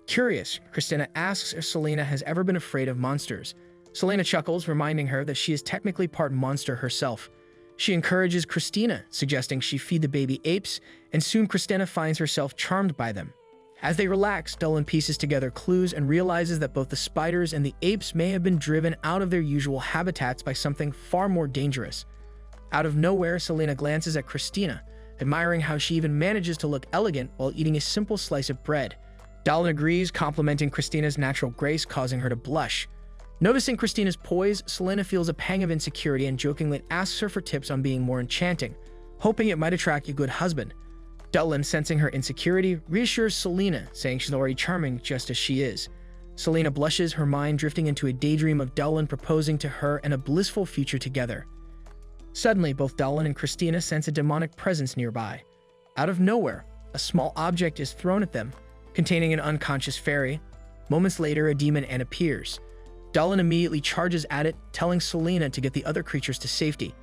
Curious, Christina asks if Selena has ever been afraid of monsters. Selena chuckles, reminding her that she is technically part monster herself. She encourages Christina, suggesting she feed the baby apes, and soon Christina finds herself charmed by them. As they relax, Dolan pieces together clues and realizes that both the spiders and the apes may have been driven out of their usual habitats by something far more dangerous. Out of nowhere, Selena glances at Christina, admiring how she even manages to look elegant while eating a simple slice of bread. Dolan agrees, complimenting Christina's natural grace, causing her to blush. Noticing Christina's poise, Selena feels a pang of insecurity and jokingly asks her for tips on being more enchanting, hoping it might attract a good husband. Dolan, sensing her insecurity, reassures Selena, saying she's already charming just as she is. Selena blushes, her mind drifting into a daydream of Dolan proposing to her and a blissful future together. Suddenly, both Dolan and Christina sense a demonic presence nearby. Out of nowhere, a small object is thrown at them, containing an unconscious fairy. Moments later, a demon ant appears. Dolan immediately charges at it, telling Selena to get the other creatures to safety.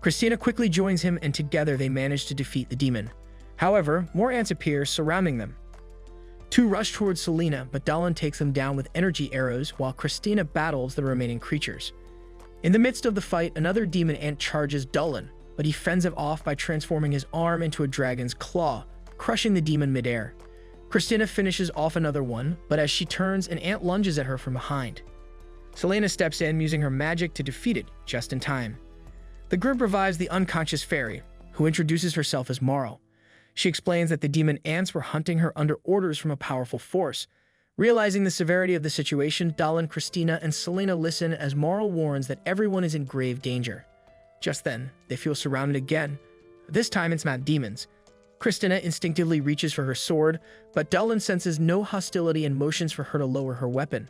Christina quickly joins him, and together they manage to defeat the demon. However, more ants appear, surrounding them. Two rush towards Selena, but Dolan takes them down with energy arrows while Christina battles the remaining creatures. In the midst of the fight, another demon ant charges Dolan, but he fends it off by transforming his arm into a dragon's claw, crushing the demon midair. Christina finishes off another one, but as she turns, an ant lunges at her from behind. Selena steps in, using her magic to defeat it just in time. The group revives the unconscious fairy, who introduces herself as Marl. She explains that the demon ants were hunting her under orders from a powerful force. Realizing the severity of the situation, Dolan, Christina, and Selena listen as Marl warns that everyone is in grave danger. Just then, they feel surrounded again. This time it's not demons. Christina instinctively reaches for her sword, but Dolan senses no hostility and motions for her to lower her weapon.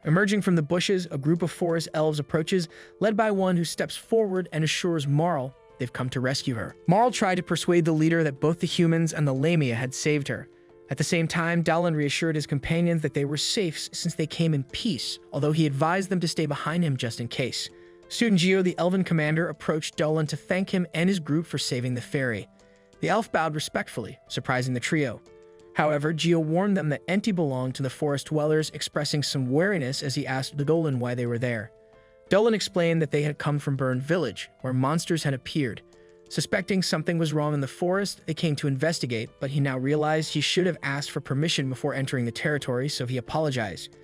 Emerging from the bushes, a group of forest elves approaches, led by one who steps forward and assures Marl they've come to rescue her. Marl tried to persuade the leader that both the humans and the Lamia had saved her. At the same time, Dolan reassured his companions that they were safe since they came in peace, although he advised them to stay behind him just in case. Student Geo, the elven commander, approached Dolan to thank him and his group for saving the fairy. The elf bowed respectfully, surprising the trio. However, Geo warned them that Enti belonged to the forest dwellers, expressing some wariness as he asked Dolan why they were there. Dolan explained that they had come from Burn Village, where monsters had appeared. Suspecting something was wrong in the forest, they came to investigate, but he now realized he should have asked for permission before entering the territory, so he apologized.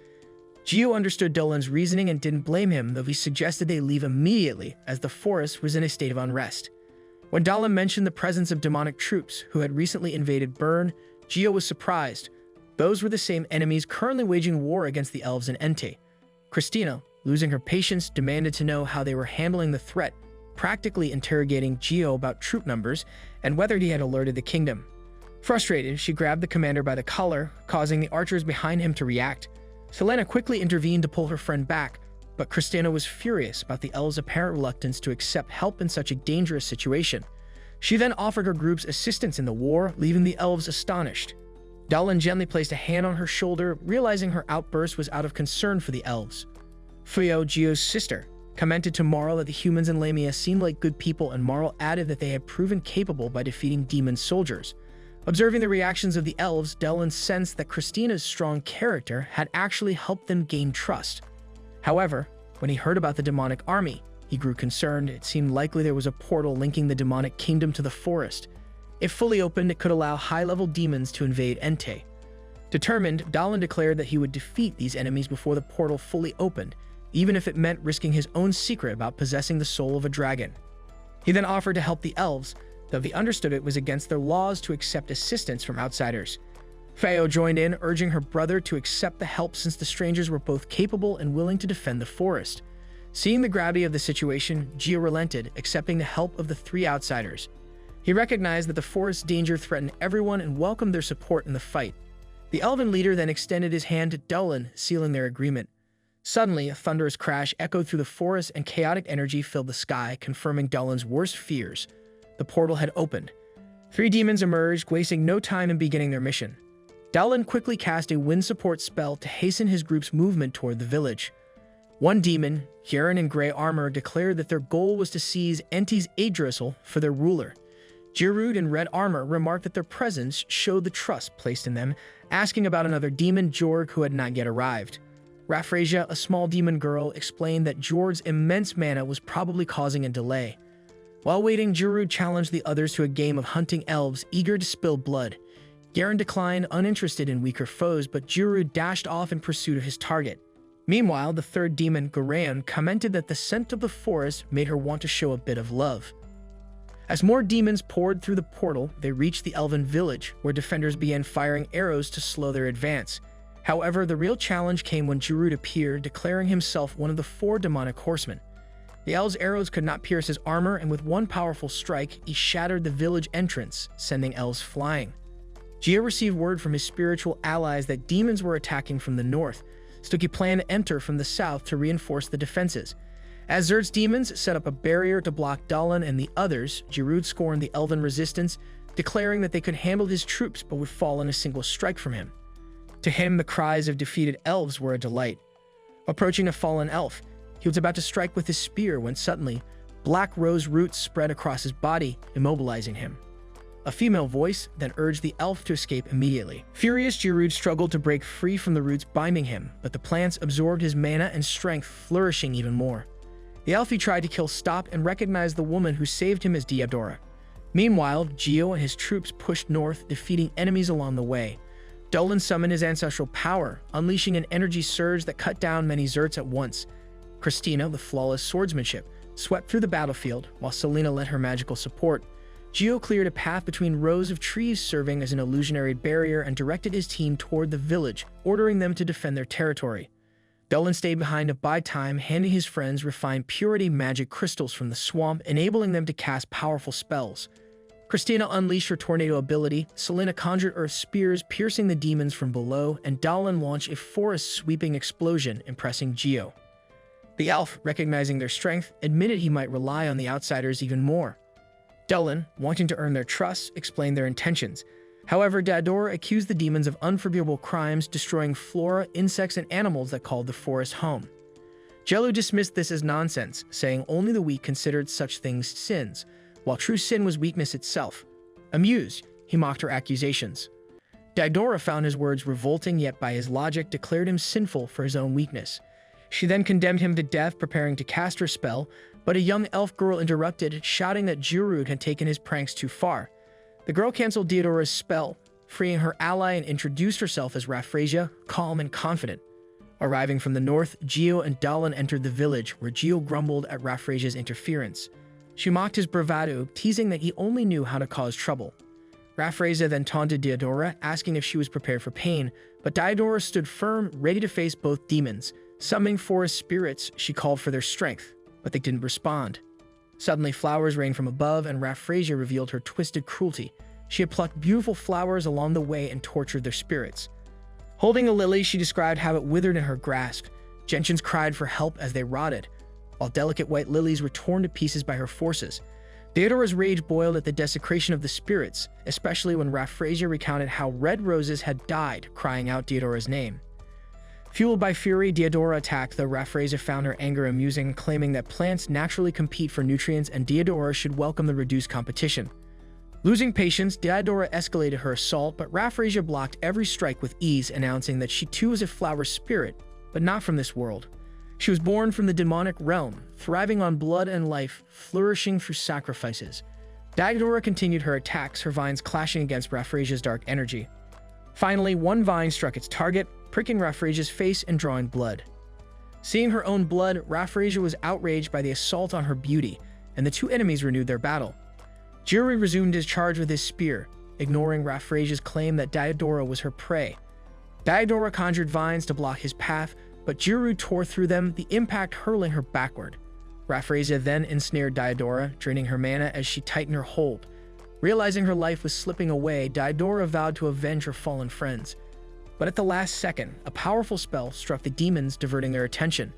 Geo understood Dolan's reasoning and didn't blame him, though he suggested they leave immediately, as the forest was in a state of unrest. When Dolan mentioned the presence of demonic troops who had recently invaded Burn, Geo was surprised. Those were the same enemies currently waging war against the elves in Ente. Christina, losing her patience, demanded to know how they were handling the threat, practically interrogating Geo about troop numbers and whether he had alerted the kingdom. Frustrated, she grabbed the commander by the collar, causing the archers behind him to react. Selena quickly intervened to pull her friend back, but Christina was furious about the elves' apparent reluctance to accept help in such a dangerous situation. She then offered her group's assistance in the war, leaving the elves astonished. Dallin gently placed a hand on her shoulder, realizing her outburst was out of concern for the elves. Fuyo, Gio's sister, commented to Marl that the humans in Lamia seemed like good people, and Marl added that they had proven capable by defeating demon soldiers. Observing the reactions of the elves, Dallin sensed that Christina's strong character had actually helped them gain trust. However, when he heard about the demonic army, he grew concerned. It seemed likely there was a portal linking the demonic kingdom to the forest. If fully opened, it could allow high-level demons to invade Entei. Determined, Dallin declared that he would defeat these enemies before the portal fully opened, even if it meant risking his own secret about possessing the soul of a dragon. He then offered to help the elves, though he understood it was against their laws to accept assistance from outsiders. Fuyo joined in, urging her brother to accept the help since the strangers were both capable and willing to defend the forest. Seeing the gravity of the situation, Gio relented, accepting the help of the three outsiders. He recognized that the forest's danger threatened everyone and welcomed their support in the fight. The elven leader then extended his hand to Dallin, sealing their agreement. Suddenly, a thunderous crash echoed through the forest and chaotic energy filled the sky, confirming Dallin's worst fears. The portal had opened. Three demons emerged, wasting no time in beginning their mission. Dallin quickly cast a wind support spell to hasten his group's movement toward the village. One demon, Harem in gray armor, declared that their goal was to seize Entei's Yggdrasil for their ruler. Giroud in red armor remarked that their presence showed the trust placed in them, asking about another demon, Jorg, who had not yet arrived. Raphrasia, a small demon girl, explained that Jorg's immense mana was probably causing a delay. While waiting, Giroud challenged the others to a game of hunting elves, eager to spill blood. Garen declined, uninterested in weaker foes, but Giroud dashed off in pursuit of his target. Meanwhile, the third demon, Garayan, commented that the scent of the forest made her want to show a bit of love. As more demons poured through the portal, they reached the elven village, where defenders began firing arrows to slow their advance. However, the real challenge came when Giroud appeared, declaring himself one of the four demonic horsemen. The elves' arrows could not pierce his armor, and with one powerful strike, he shattered the village entrance, sending elves flying. Gio received word from his spiritual allies that demons were attacking from the north, so he planned to enter from the south to reinforce the defenses. As Zert's demons set up a barrier to block Dallin and the others, Giroud scorned the elven resistance, declaring that they could handle his troops but would fall in a single strike from him. To him, the cries of defeated elves were a delight. Approaching a fallen elf, he was about to strike with his spear when suddenly, black rose roots spread across his body, immobilizing him. A female voice then urged the elf to escape immediately. Furious, Giroud struggled to break free from the roots binding him, but the plants absorbed his mana and strength, flourishing even more. The elf he tried to kill stopped and recognized the woman who saved him as Diadora. Meanwhile, Gio and his troops pushed north, defeating enemies along the way. Dallin summoned his ancestral power, unleashing an energy surge that cut down many Zerts at once. Christina, with flawless swordsmanship, swept through the battlefield, while Selena led her magical support. Gio cleared a path between rows of trees serving as an illusionary barrier and directed his team toward the village, ordering them to defend their territory. Dallin stayed behind to buy time, handing his friends refined purity magic crystals from the swamp, enabling them to cast powerful spells. Christina unleashed her tornado ability, Selena conjured earth spears, piercing the demons from below, and Dallin launched a forest-sweeping explosion, impressing Gio. The elf, recognizing their strength, admitted he might rely on the outsiders even more. Dallin, wanting to earn their trust, explained their intentions. However, Diadora accused the demons of unforgivable crimes, destroying flora, insects, and animals that called the forest home. Jello dismissed this as nonsense, saying only the weak considered such things sins, while true sin was weakness itself. Amused, he mocked her accusations. Diadora found his words revolting, yet by his logic declared him sinful for his own weakness. She then condemned him to death, preparing to cast her spell, but a young elf girl interrupted, shouting that Giroud had taken his pranks too far. The girl canceled Diadora's spell, freeing her ally, and introduced herself as Raphrasia, calm and confident. Arriving from the north, Gio and Dallin entered the village, where Gio grumbled at Raphrasia's interference. She mocked his bravado, teasing that he only knew how to cause trouble. Raphrasia then taunted Diadora, asking if she was prepared for pain, but Diadora stood firm, ready to face both demons. Summoning forest spirits, she called for their strength, but they didn't respond. Suddenly, flowers rained from above, and Raphrasia revealed her twisted cruelty. She had plucked beautiful flowers along the way and tortured their spirits. Holding a lily, she described how it withered in her grasp. Gentians cried for help as they rotted, while delicate white lilies were torn to pieces by her forces. Theodora's rage boiled at the desecration of the spirits, especially when Raffrasia recounted how red roses had died, crying out Theodora's name. Fueled by fury, Theodora attacked, though Raffrasia found her anger amusing, claiming that plants naturally compete for nutrients and Theodora should welcome the reduced competition. Losing patience, Theodora escalated her assault, but Raffrasia blocked every strike with ease, announcing that she too was a flower spirit, but not from this world. She was born from the demonic realm, thriving on blood and life, flourishing through sacrifices. Theodora continued her attacks, her vines clashing against Raffrasia's dark energy. Finally, one vine struck its target, pricking Raffrasia's face and drawing blood. Seeing her own blood, Raffrasia was outraged by the assault on her beauty, and the two enemies renewed their battle. Jiri resumed his charge with his spear, ignoring Raffrasia's claim that Theodora was her prey. Theodora conjured vines to block his path, but Jiri tore through them, the impact hurling her backward. Raffrasia then ensnared Theodora, draining her mana as she tightened her hold. Realizing her life was slipping away, Theodora vowed to avenge her fallen friends. But at the last second, a powerful spell struck the demons, diverting their attention.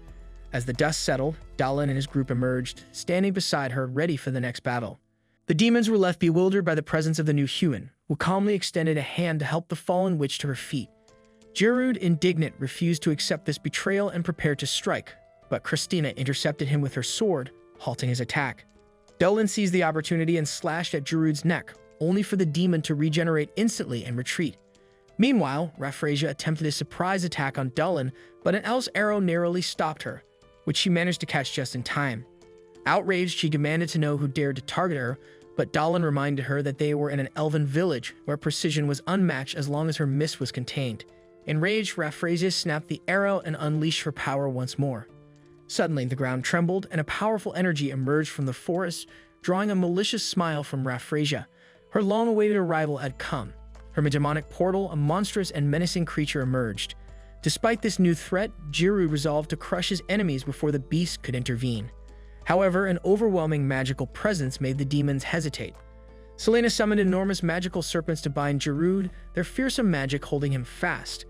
As the dust settled, Dallin and his group emerged, standing beside her, ready for the next battle. The demons were left bewildered by the presence of the new human, who calmly extended a hand to help the fallen witch to her feet. Jirud, indignant, refused to accept this betrayal and prepared to strike, but Christina intercepted him with her sword, halting his attack. Dallin seized the opportunity and slashed at Jirud's neck, only for the demon to regenerate instantly and retreat. Meanwhile, Raffrasia attempted a surprise attack on Dallin, but an elf's arrow narrowly stopped her, which she managed to catch just in time. Outraged, she demanded to know who dared to target her, but Dallin reminded her that they were in an elven village, where precision was unmatched as long as her miss was contained. Enraged, Raffrasia snapped the arrow and unleashed her power once more. Suddenly, the ground trembled, and a powerful energy emerged from the forest, drawing a malicious smile from Raffrasia. Her long-awaited arrival had come. From a demonic portal, a monstrous and menacing creature emerged. Despite this new threat, Jiru resolved to crush his enemies before the beast could intervene. However, an overwhelming magical presence made the demons hesitate. Selena summoned enormous magical serpents to bind Jirud, their fearsome magic holding him fast.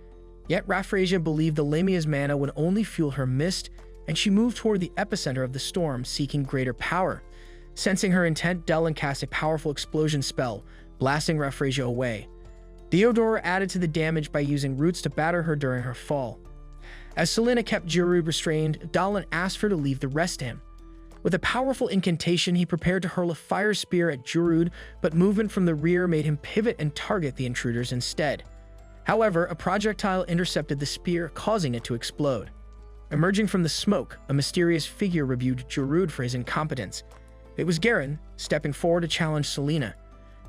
Yet Raffrasia believed the Lamia's mana would only fuel her mist, and she moved toward the epicenter of the storm, seeking greater power. Sensing her intent, Dallin cast a powerful explosion spell, blasting Raffrasia away. Theodora added to the damage by using roots to batter her during her fall. As Selena kept Jirud restrained, Dallin asked her to leave the rest to him. With a powerful incantation, he prepared to hurl a fire spear at Jirud, but movement from the rear made him pivot and target the intruders instead. However, a projectile intercepted the spear, causing it to explode. Emerging from the smoke, a mysterious figure rebuked Jirud for his incompetence. It was Garen, stepping forward to challenge Selena.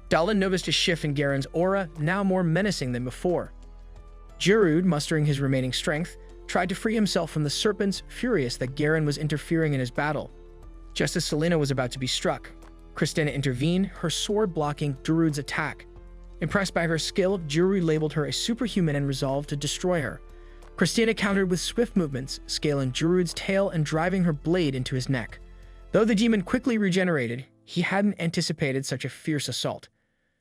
Dallin noticed a shift in Garen's aura, now more menacing than before. Jirud, mustering his remaining strength, tried to free himself from the serpents, furious that Garen was interfering in his battle. Just as Selena was about to be struck, Christina intervened, her sword blocking Jirud's attack. Impressed by her skill, Jirud labeled her a superhuman and resolved to destroy her. Christina countered with swift movements, scaling Jirud's tail and driving her blade into his neck. Though the demon quickly regenerated, he hadn't anticipated such a fierce assault.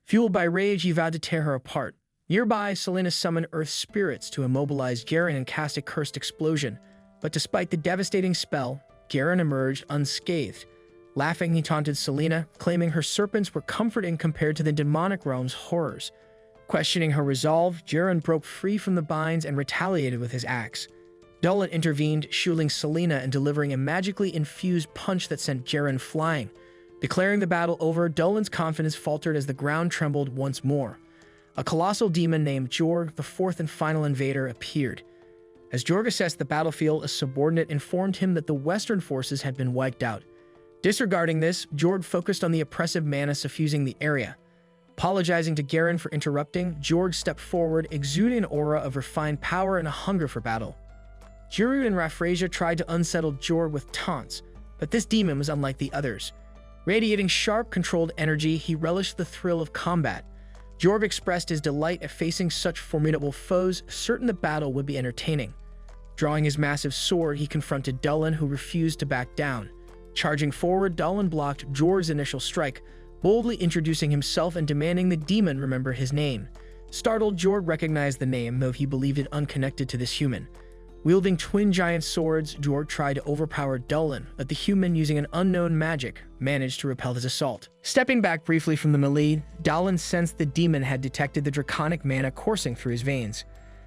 Fueled by rage, he vowed to tear her apart. Nearby, Selena summoned Earth's spirits to immobilize Garen and cast a cursed explosion. But despite the devastating spell, Garen emerged unscathed. Laughing, he taunted Selena, claiming her serpents were comforting compared to the demonic realm's horrors. Questioning her resolve, Garen broke free from the binds and retaliated with his axe. Dallin intervened, shielding Selena and delivering a magically infused punch that sent Garen flying. Declaring the battle over, Dallin's confidence faltered as the ground trembled once more. A colossal demon named Jorg, the fourth and final invader, appeared. As Jorg assessed the battlefield, a subordinate informed him that the Western forces had been wiped out. Disregarding this, Jorg focused on the oppressive mana suffusing the area. Apologizing to Garen for interrupting, Jorg stepped forward, exuding an aura of refined power and a hunger for battle. Jirud and Raffrasia tried to unsettle Jorg with taunts, but this demon was unlike the others. Radiating sharp, controlled energy, he relished the thrill of combat. Jorg expressed his delight at facing such formidable foes, certain the battle would be entertaining. Drawing his massive sword, he confronted Dallin, who refused to back down. Charging forward, Dallin blocked Jorg's initial strike, boldly introducing himself and demanding the demon remember his name. Startled, Jorg recognized the name, though he believed it unconnected to this human. Wielding twin giant swords, Jorg tried to overpower Dullin, but the human, using an unknown magic, managed to repel his assault. Stepping back briefly from the melee, Dullin sensed the demon had detected the draconic mana coursing through his veins.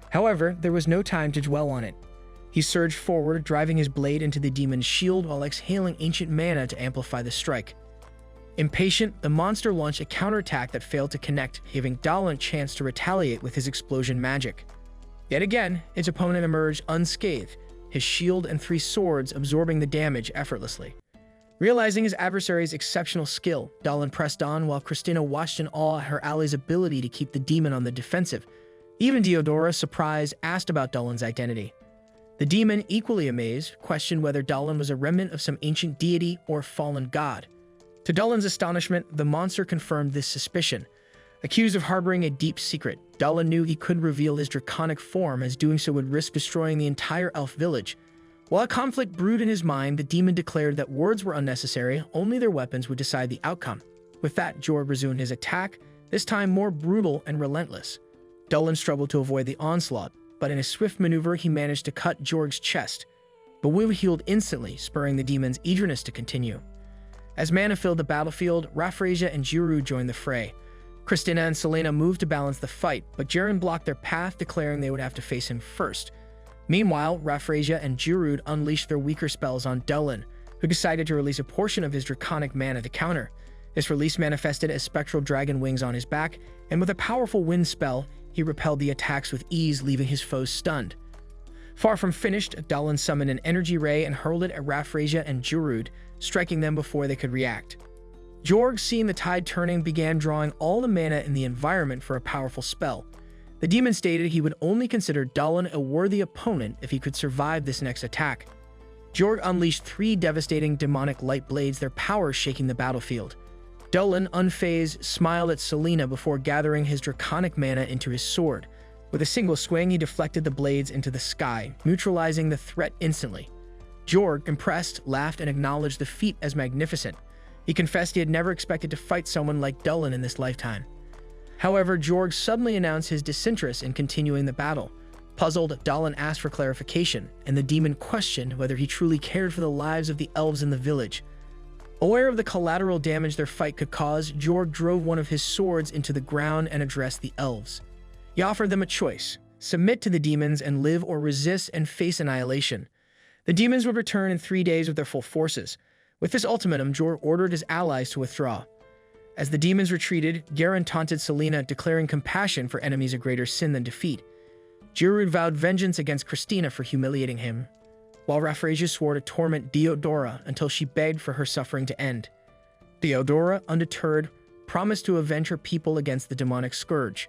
However, there was no time to dwell on it. He surged forward, driving his blade into the demon's shield while exhaling ancient mana to amplify the strike. Impatient, the monster launched a counterattack that failed to connect, giving Dullin a chance to retaliate with his explosion magic. Yet again, its opponent emerged unscathed, his shield and 3 swords absorbing the damage effortlessly. Realizing his adversary's exceptional skill, Dullin pressed on while Christina watched in awe at her ally's ability to keep the demon on the defensive. Even Diodora, surprised, asked about Dullin's identity. The demon, equally amazed, questioned whether Dullin was a remnant of some ancient deity or fallen god. To Dullin's astonishment, the monster confirmed this suspicion. Accused of harboring a deep secret, Dullin knew he couldn't reveal his draconic form, as doing so would risk destroying the entire elf village. While a conflict brewed in his mind, the demon declared that words were unnecessary, only their weapons would decide the outcome. With that, Jorg resumed his attack, this time more brutal and relentless. Dullin struggled to avoid the onslaught, but in a swift maneuver he managed to cut Jorg's chest. The wound healed instantly, spurring the demon's eagerness to continue. As mana filled the battlefield, Raffrasia and Giroud joined the fray. Christina and Selena moved to balance the fight, but Jaren blocked their path, declaring they would have to face him first. Meanwhile, Raffrasia and Giroud unleashed their weaker spells on Dullin, who decided to release a portion of his draconic mana to counter. This release manifested as spectral dragon wings on his back, and with a powerful wind spell, he repelled the attacks with ease, leaving his foes stunned. Far from finished, Dullin summoned an energy ray and hurled it at Raffrasia and Giroud, striking them before they could react. Jorg, seeing the tide turning, began drawing all the mana in the environment for a powerful spell. The demon stated he would only consider Dullin a worthy opponent if he could survive this next attack. Jorg unleashed 3 devastating demonic light blades, their power shaking the battlefield. Dullin, unfazed, smiled at Selena before gathering his draconic mana into his sword. With a single swing, he deflected the blades into the sky, neutralizing the threat instantly. Jorg, impressed, laughed and acknowledged the feat as magnificent. He confessed he had never expected to fight someone like Dullin in this lifetime. However, Jorg suddenly announced his disinterest in continuing the battle. Puzzled, Dullin asked for clarification, and the demon questioned whether he truly cared for the lives of the elves in the village. Aware of the collateral damage their fight could cause, Jorg drove one of his swords into the ground and addressed the elves. He offered them a choice: submit to the demons and live, or resist and face annihilation. The demons would return in 3 days with their full forces. With this ultimatum, Jorg ordered his allies to withdraw. As the demons retreated, Garen taunted Selena, declaring compassion for enemies a greater sin than defeat. Giroud vowed vengeance against Christina for humiliating him, while Raffrasia swore to torment Diodora until she begged for her suffering to end. Diodora, undeterred, promised to avenge her people against the demonic scourge.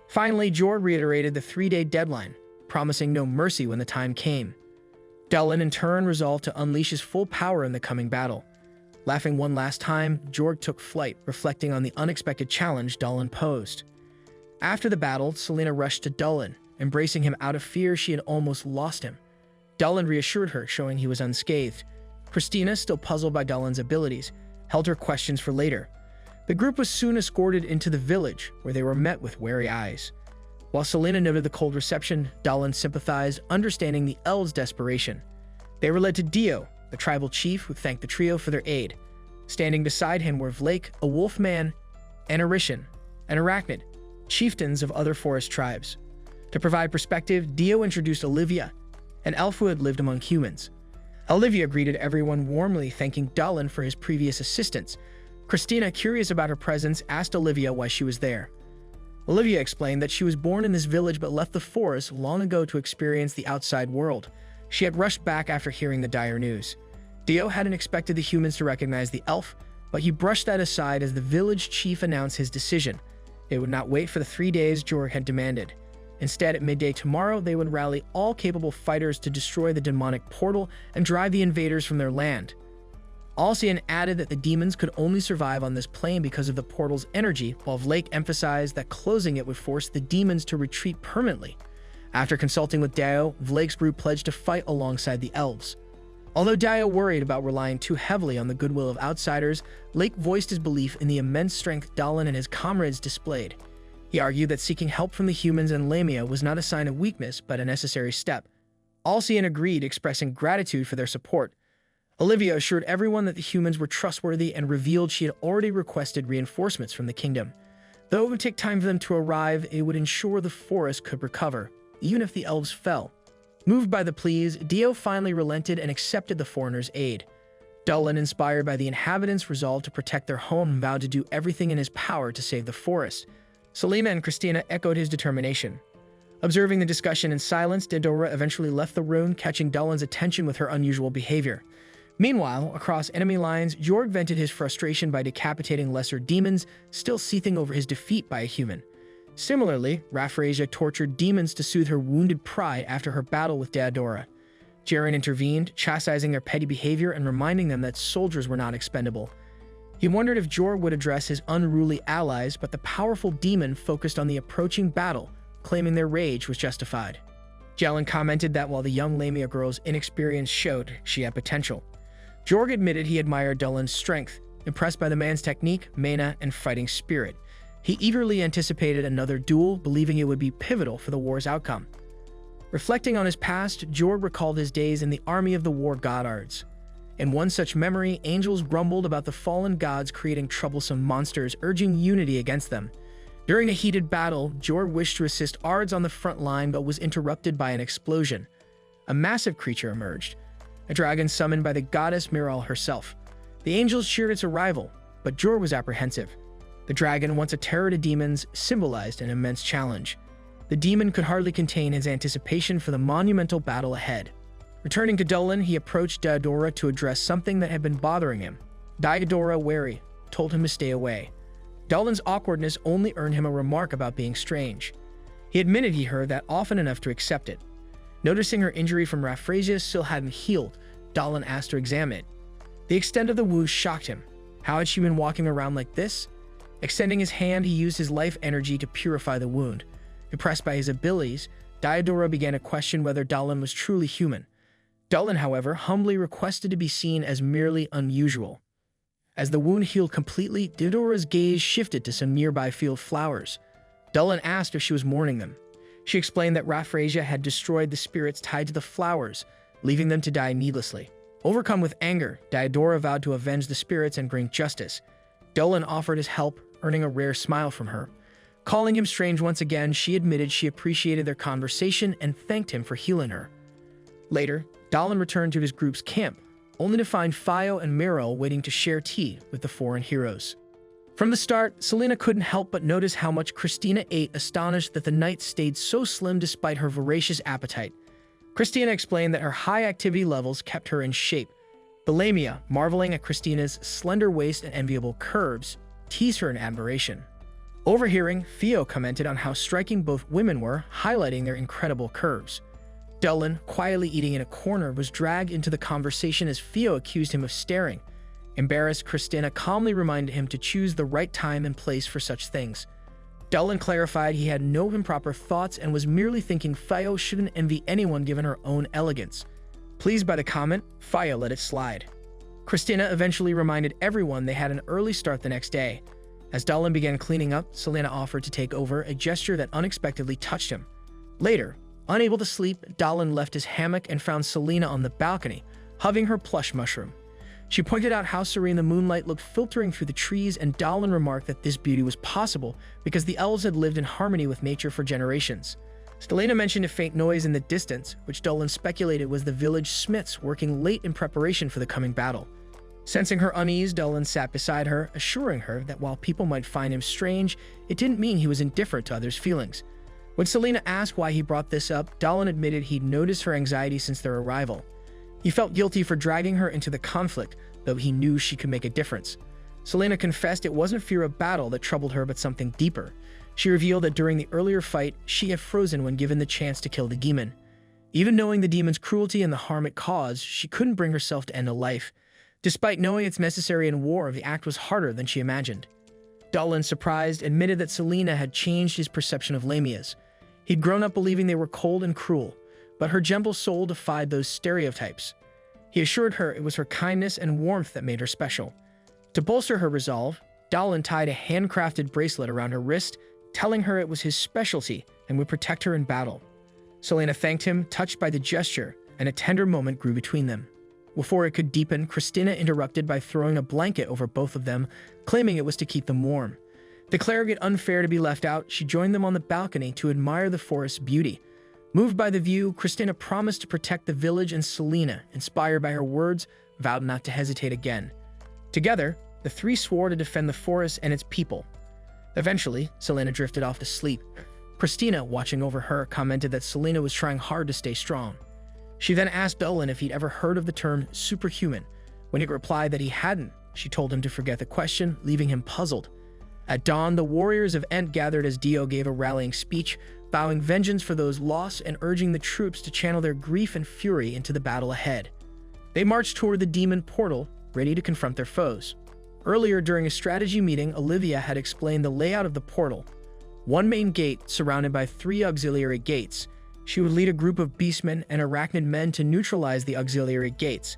Finally, Jorg reiterated the 3-day deadline, promising no mercy when the time came. Dullin, in turn, resolved to unleash his full power in the coming battle. Laughing one last time, Jorg took flight, reflecting on the unexpected challenge Dullin posed. After the battle, Selena rushed to Dullin, embracing him out of fear she had almost lost him. Dullin reassured her, showing he was unscathed. Christina, still puzzled by Dullin's abilities, held her questions for later. The group was soon escorted into the village, where they were met with wary eyes. While Selena noted the cold reception, Dullin sympathized, understanding the elves' desperation. They were led to Dio, the tribal chief, who thanked the trio for their aid. Standing beside him were Vlake, a wolf man, Anirecap, and Arachnid, chieftains of other forest tribes. To provide perspective, Dio introduced Olivia, an elf who had lived among humans. Olivia greeted everyone warmly, thanking Dullin for his previous assistance. Christina, curious about her presence, asked Olivia why she was there. Olivia explained that she was born in this village but left the forest long ago to experience the outside world. She had rushed back after hearing the dire news. Dio hadn't expected the humans to recognize the elf, but he brushed that aside as the village chief announced his decision. They would not wait for the 3 days Jorg had demanded. Instead, at midday tomorrow, they would rally all capable fighters to destroy the demonic portal and drive the invaders from their land. Alcian added that the demons could only survive on this plane because of the portal's energy, while Vlake emphasized that closing it would force the demons to retreat permanently. After consulting with Dio, Vlake's group pledged to fight alongside the elves. Although Dio worried about relying too heavily on the goodwill of outsiders, Lake voiced his belief in the immense strength Dallin and his comrades displayed. He argued that seeking help from the humans and Lamia was not a sign of weakness, but a necessary step. Alcian agreed, expressing gratitude for their support. Olivia assured everyone that the humans were trustworthy and revealed she had already requested reinforcements from the kingdom. Though it would take time for them to arrive, it would ensure the forest could recover, even if the elves fell. Moved by the pleas, Dio finally relented and accepted the foreigners' aid. Dallin, inspired by the inhabitants, resolved to protect their home and vowed to do everything in his power to save the forest. Selima and Christina echoed his determination. Observing the discussion in silence, Diodora eventually left the room, catching Dallin's attention with her unusual behavior. Meanwhile, across enemy lines, Jorg vented his frustration by decapitating lesser demons, still seething over his defeat by a human. Similarly, Raffrasia tortured demons to soothe her wounded pride after her battle with Diodora. Jaren intervened, chastising their petty behavior and reminding them that soldiers were not expendable. He wondered if Jorg would address his unruly allies, but the powerful demon focused on the approaching battle, claiming their rage was justified. Jalen commented that while the young Lamia girl's inexperience showed she had potential, Jorg admitted he admired Dullin's strength, impressed by the man's technique, mana, and fighting spirit. He eagerly anticipated another duel, believing it would be pivotal for the war's outcome. Reflecting on his past, Jorg recalled his days in the army of the war godards. In one such memory, angels grumbled about the fallen gods creating troublesome monsters, urging unity against them. During a heated battle, Jorg wished to assist Ards on the front line but was interrupted by an explosion. A massive creature emerged, a dragon summoned by the goddess Miral herself. The angels cheered its arrival, but Jorg was apprehensive. The dragon, once a terror to demons, symbolized an immense challenge. The demon could hardly contain his anticipation for the monumental battle ahead. Returning to Dullin, he approached Diodora to address something that had been bothering him. Diodora, wary, told him to stay away. Dullin's awkwardness only earned him a remark about being strange. He admitted he heard that often enough to accept it. Noticing her injury from Raffrasia still hadn't healed, Dullin asked to examine it. The extent of the wound shocked him. How had she been walking around like this? Extending his hand, he used his life energy to purify the wound. Impressed by his abilities, Diodora began to question whether Dullin was truly human. Dullin, however, humbly requested to be seen as merely unusual. As the wound healed completely, Diodora's gaze shifted to some nearby field flowers. Dullin asked if she was mourning them. She explained that Raffrasia had destroyed the spirits tied to the flowers, leaving them to die needlessly. Overcome with anger, Diodora vowed to avenge the spirits and bring justice. Dullin offered his help, earning a rare smile from her. Calling him strange once again, she admitted she appreciated their conversation and thanked him for healing her. Later, Dullin returned to his group's camp, only to find Fio and Miro waiting to share tea with the foreign heroes. From the start, Selena couldn't help but notice how much Christina ate, astonished that the knight stayed so slim despite her voracious appetite. Christina explained that her high activity levels kept her in shape. Lamia, marveling at Christina's slender waist and enviable curves, teased her in admiration. Overhearing, Fio commented on how striking both women were, highlighting their incredible curves. Dullin, quietly eating in a corner, was dragged into the conversation as Fio accused him of staring. Embarrassed, Christina calmly reminded him to choose the right time and place for such things. Dullin clarified he had no improper thoughts and was merely thinking Fio shouldn't envy anyone given her own elegance. Pleased by the comment, Fio let it slide. Christina eventually reminded everyone they had an early start the next day. As Dullin began cleaning up, Selena offered to take over, a gesture that unexpectedly touched him. Later, unable to sleep, Dullin left his hammock and found Selena on the balcony, hugging her plush mushroom. She pointed out how serene the moonlight looked filtering through the trees, and Dullin remarked that this beauty was possible because the elves had lived in harmony with nature for generations. Selena mentioned a faint noise in the distance, which Dullin speculated was the village smiths working late in preparation for the coming battle. Sensing her unease, Dullin sat beside her, assuring her that while people might find him strange, it didn't mean he was indifferent to others' feelings. When Selena asked why he brought this up, Dullin admitted he'd noticed her anxiety since their arrival. He felt guilty for dragging her into the conflict, though he knew she could make a difference. Selena confessed it wasn't fear of battle that troubled her, but something deeper. She revealed that during the earlier fight, she had frozen when given the chance to kill the demon. Even knowing the demon's cruelty and the harm it caused, she couldn't bring herself to end a life. Despite knowing it's necessary in war, the act was harder than she imagined. Dullin, surprised, admitted that Selena had changed his perception of Lamias. He'd grown up believing they were cold and cruel, but her gentle soul defied those stereotypes. He assured her it was her kindness and warmth that made her special. To bolster her resolve, Dallin tied a handcrafted bracelet around her wrist, telling her it was his specialty and would protect her in battle. Selena thanked him, touched by the gesture, and a tender moment grew between them. Before it could deepen, Christina interrupted by throwing a blanket over both of them, claiming it was to keep them warm. Declaring it unfair to be left out, she joined them on the balcony to admire the forest's beauty. Moved by the view, Christina promised to protect the village, and Selena, inspired by her words, vowed not to hesitate again. Together, the three swore to defend the forest and its people. Eventually, Selena drifted off to sleep. Christina, watching over her, commented that Selena was trying hard to stay strong. She then asked Dolan if he'd ever heard of the term superhuman. When he replied that he hadn't, she told him to forget the question, leaving him puzzled. At dawn, the warriors of Ent gathered as Dio gave a rallying speech, vowing vengeance for those lost and urging the troops to channel their grief and fury into the battle ahead. They marched toward the demon portal, ready to confront their foes. Earlier during a strategy meeting, Olivia had explained the layout of the portal. One main gate, surrounded by 3 auxiliary gates. She would lead a group of beastmen and arachnid men to neutralize the auxiliary gates,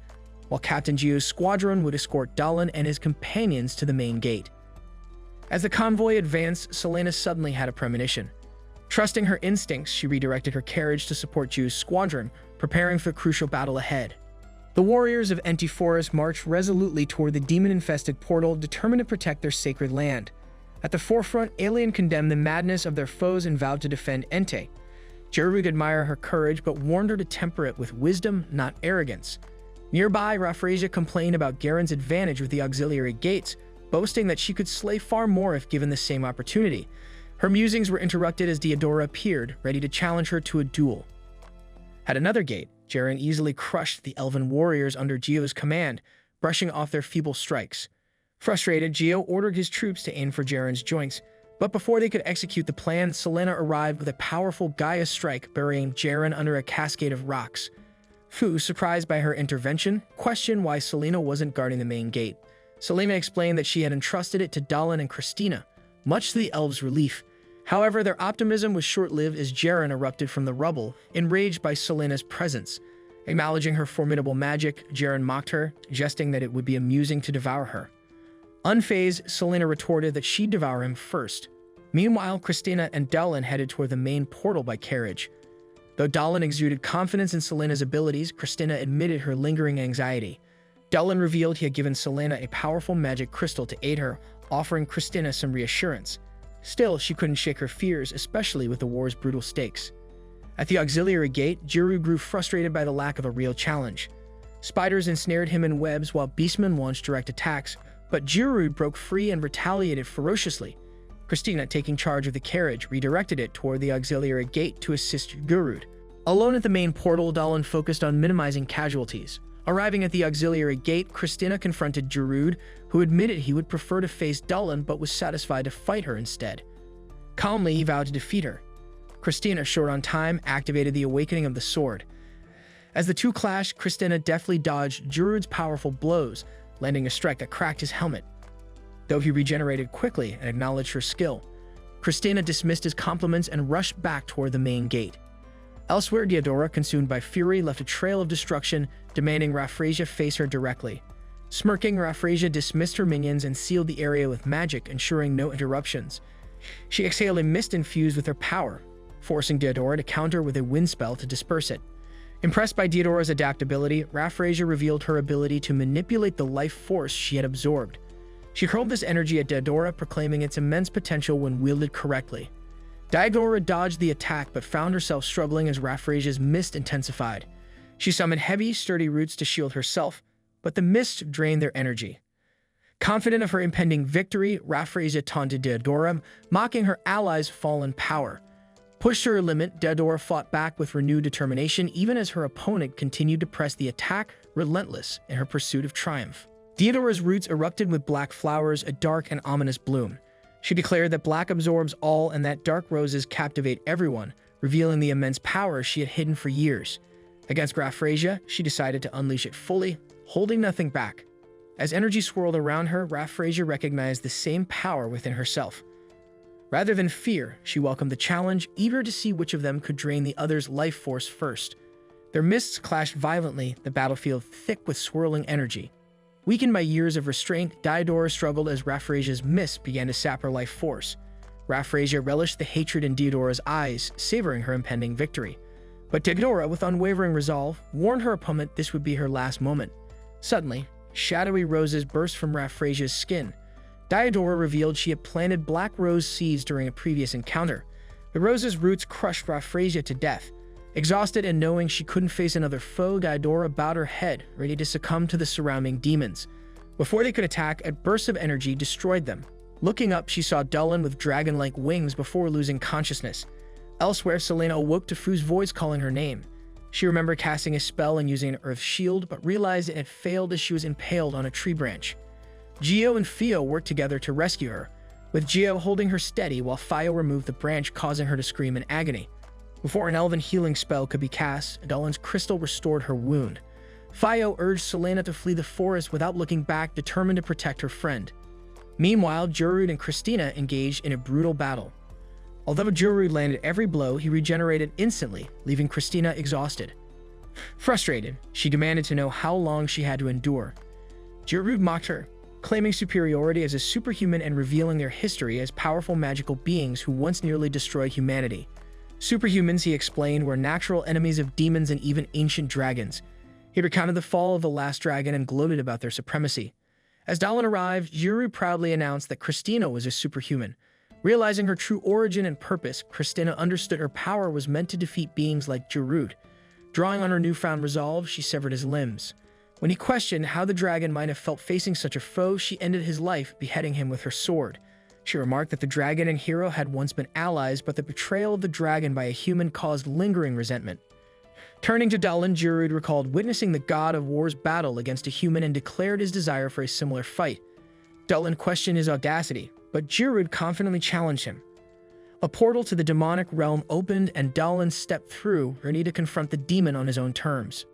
while Captain Gio's squadron would escort Dallin and his companions to the main gate. As the convoy advanced, Selena suddenly had a premonition. Trusting her instincts, she redirected her carriage to support Gio's squadron, preparing for the crucial battle ahead. The warriors of Enti Forest marched resolutely toward the demon-infested portal, determined to protect their sacred land. At the forefront, Alien condemned the madness of their foes and vowed to defend Entei. Jerug admired her courage, but warned her to temper it with wisdom, not arrogance. Nearby, Raphrasia complained about Garen's advantage with the auxiliary gates, boasting that she could slay far more if given the same opportunity. Her musings were interrupted as Diodora appeared, ready to challenge her to a duel. At another gate, Jaren easily crushed the elven warriors under Gio's command, brushing off their feeble strikes. Frustrated, Gio ordered his troops to aim for Jaren's joints, but before they could execute the plan, Selena arrived with a powerful Gaia strike, burying Jaren under a cascade of rocks. Fu, surprised by her intervention, questioned why Selena wasn't guarding the main gate. Selena explained that she had entrusted it to Dallin and Christina, much to the elves' relief. However, their optimism was short-lived as Jaren erupted from the rubble, enraged by Selena's presence. Acknowledging her formidable magic, Jaren mocked her, jesting that it would be amusing to devour her. Unfazed, Selena retorted that she'd devour him first. Meanwhile, Christina and Dallin headed toward the main portal by carriage. Though Dallin exuded confidence in Selena's abilities, Christina admitted her lingering anxiety. Dallin revealed he had given Selena a powerful magic crystal to aid her, offering Christina some reassurance. Still, she couldn't shake her fears, especially with the war's brutal stakes. At the auxiliary gate, Jiru grew frustrated by the lack of a real challenge. Spiders ensnared him in webs while beastmen launched direct attacks, but Jiru broke free and retaliated ferociously. Christina, taking charge of the carriage, redirected it toward the auxiliary gate to assist Gurud. Alone at the main portal, Dallin focused on minimizing casualties. Arriving at the auxiliary gate, Christina confronted Gurud, who admitted he would prefer to face Dallin but was satisfied to fight her instead. Calmly, he vowed to defeat her. Christina, short on time, activated the awakening of the sword. As the two clashed, Christina deftly dodged Gurud's powerful blows, landing a strike that cracked his helmet. Though he regenerated quickly and acknowledged her skill, Christina dismissed his compliments and rushed back toward the main gate. Elsewhere, Diodora, consumed by fury, left a trail of destruction, demanding Raphrasia face her directly. Smirking, Raphrasia dismissed her minions and sealed the area with magic, ensuring no interruptions. She exhaled a mist infused with her power, forcing Diodora to counter with a wind spell to disperse it. Impressed by Diodora's adaptability, Raphrasia revealed her ability to manipulate the life force she had absorbed. She hurled this energy at Diodora, proclaiming its immense potential when wielded correctly. Diodora dodged the attack but found herself struggling as Raphrasia's mist intensified. She summoned heavy, sturdy roots to shield herself, but the mist drained their energy. Confident of her impending victory, Raphrasia taunted Diodora, mocking her allies' fallen power. Pushed to her limit, Diodora fought back with renewed determination even as her opponent continued to press the attack, relentless in her pursuit of triumph. Diodora's roots erupted with black flowers, a dark and ominous bloom. She declared that black absorbs all and that dark roses captivate everyone, revealing the immense power she had hidden for years. Against Raphrasia, she decided to unleash it fully, holding nothing back. As energy swirled around her, Raphrasia recognized the same power within herself. Rather than fear, she welcomed the challenge, eager to see which of them could drain the other's life force first. Their mists clashed violently, the battlefield thick with swirling energy. Weakened by years of restraint, Diodora struggled as Raphrasia's mist began to sap her life force. Raphrasia relished the hatred in Diodora's eyes, savoring her impending victory. But Diodora, with unwavering resolve, warned her opponent this would be her last moment. Suddenly, shadowy roses burst from Raphrasia's skin. Diodora revealed she had planted black rose seeds during a previous encounter. The rose's roots crushed Raphrasia to death. Exhausted and knowing she couldn't face another foe, Diodora bowed her head, ready to succumb to the surrounding demons. Before they could attack, a burst of energy destroyed them. Looking up, she saw Dullin with dragon-like wings before losing consciousness. Elsewhere, Selena awoke to Fu's voice calling her name. She remembered casting a spell and using an earth shield, but realized it had failed as she was impaled on a tree branch. Gio and Fio worked together to rescue her, with Gio holding her steady while Fio removed the branch, causing her to scream in agony. Before an elven healing spell could be cast, Dullin's crystal restored her wound. Fio urged Selena to flee the forest without looking back, determined to protect her friend. Meanwhile, Jurud and Christina engaged in a brutal battle. Although Jurud landed every blow, he regenerated instantly, leaving Christina exhausted. Frustrated, she demanded to know how long she had to endure. Jurud mocked her, claiming superiority as a superhuman and revealing their history as powerful magical beings who once nearly destroyed humanity. Superhumans, he explained, were natural enemies of demons and even ancient dragons. He recounted the fall of the last dragon and gloated about their supremacy. As Dullin arrived, Jurud proudly announced that Christina was a superhuman. Realizing her true origin and purpose, Christina understood her power was meant to defeat beings like Jurud. Drawing on her newfound resolve, she severed his limbs. When he questioned how the dragon might have felt facing such a foe, she ended his life, beheading him with her sword. She remarked that the dragon and hero had once been allies, but the betrayal of the dragon by a human caused lingering resentment. Turning to Dullin, Jurud recalled witnessing the god of war's battle against a human and declared his desire for a similar fight. Dullin questioned his audacity, but Jurud confidently challenged him. A portal to the demonic realm opened and Dullin stepped through, ready to confront the demon on his own terms.